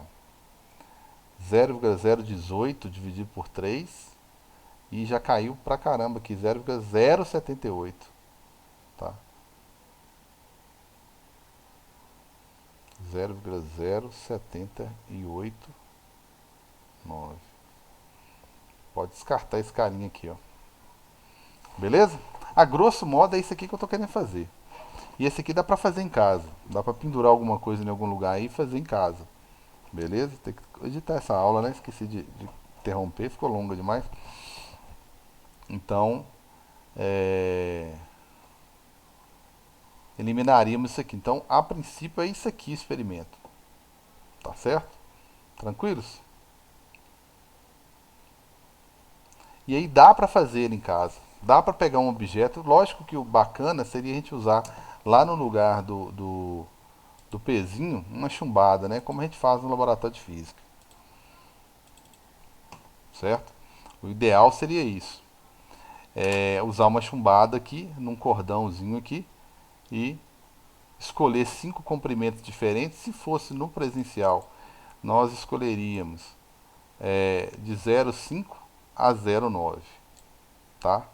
0,018 dividido por 3 e já caiu pra caramba aqui 0,078, tá? 0,0789. Pode descartar esse carinha aqui, ó. Beleza? A grosso modo é isso aqui que eu tô querendo fazer. E esse aqui dá pra fazer em casa. Dá pra pendurar alguma coisa em algum lugar aí e fazer em casa. Beleza? Tem que editar essa aula, né? Esqueci de interromper, ficou longa demais. Então, eliminaríamos isso aqui. Então, a princípio é isso aqui o experimento. Tá certo? Tranquilos? E aí dá pra fazer ele em casa. Dá para pegar um objeto, lógico que o bacana seria a gente usar lá no lugar do pezinho uma chumbada, né? Como a gente faz no laboratório de física, certo? O ideal seria isso, usar uma chumbada aqui, num cordãozinho aqui, e escolher 5 comprimentos diferentes. Se fosse no presencial, nós escolheríamos de 0,5 a 0,9, tá?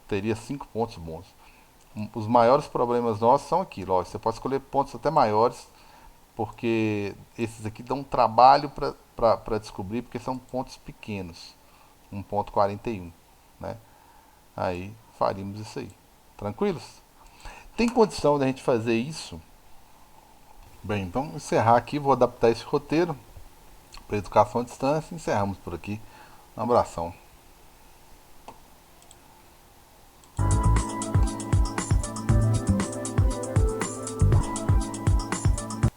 Teria 5 pontos bons. Os maiores problemas nossos são aqui, lógico. Você pode escolher pontos até maiores, porque esses aqui dão trabalho para descobrir, porque são pontos pequenos. 1,41, né? Aí faríamos isso aí. Tranquilos? Tem condição da gente fazer isso? Bem, então encerrar aqui, vou adaptar esse roteiro para educação à distância e encerramos por aqui. Um abração.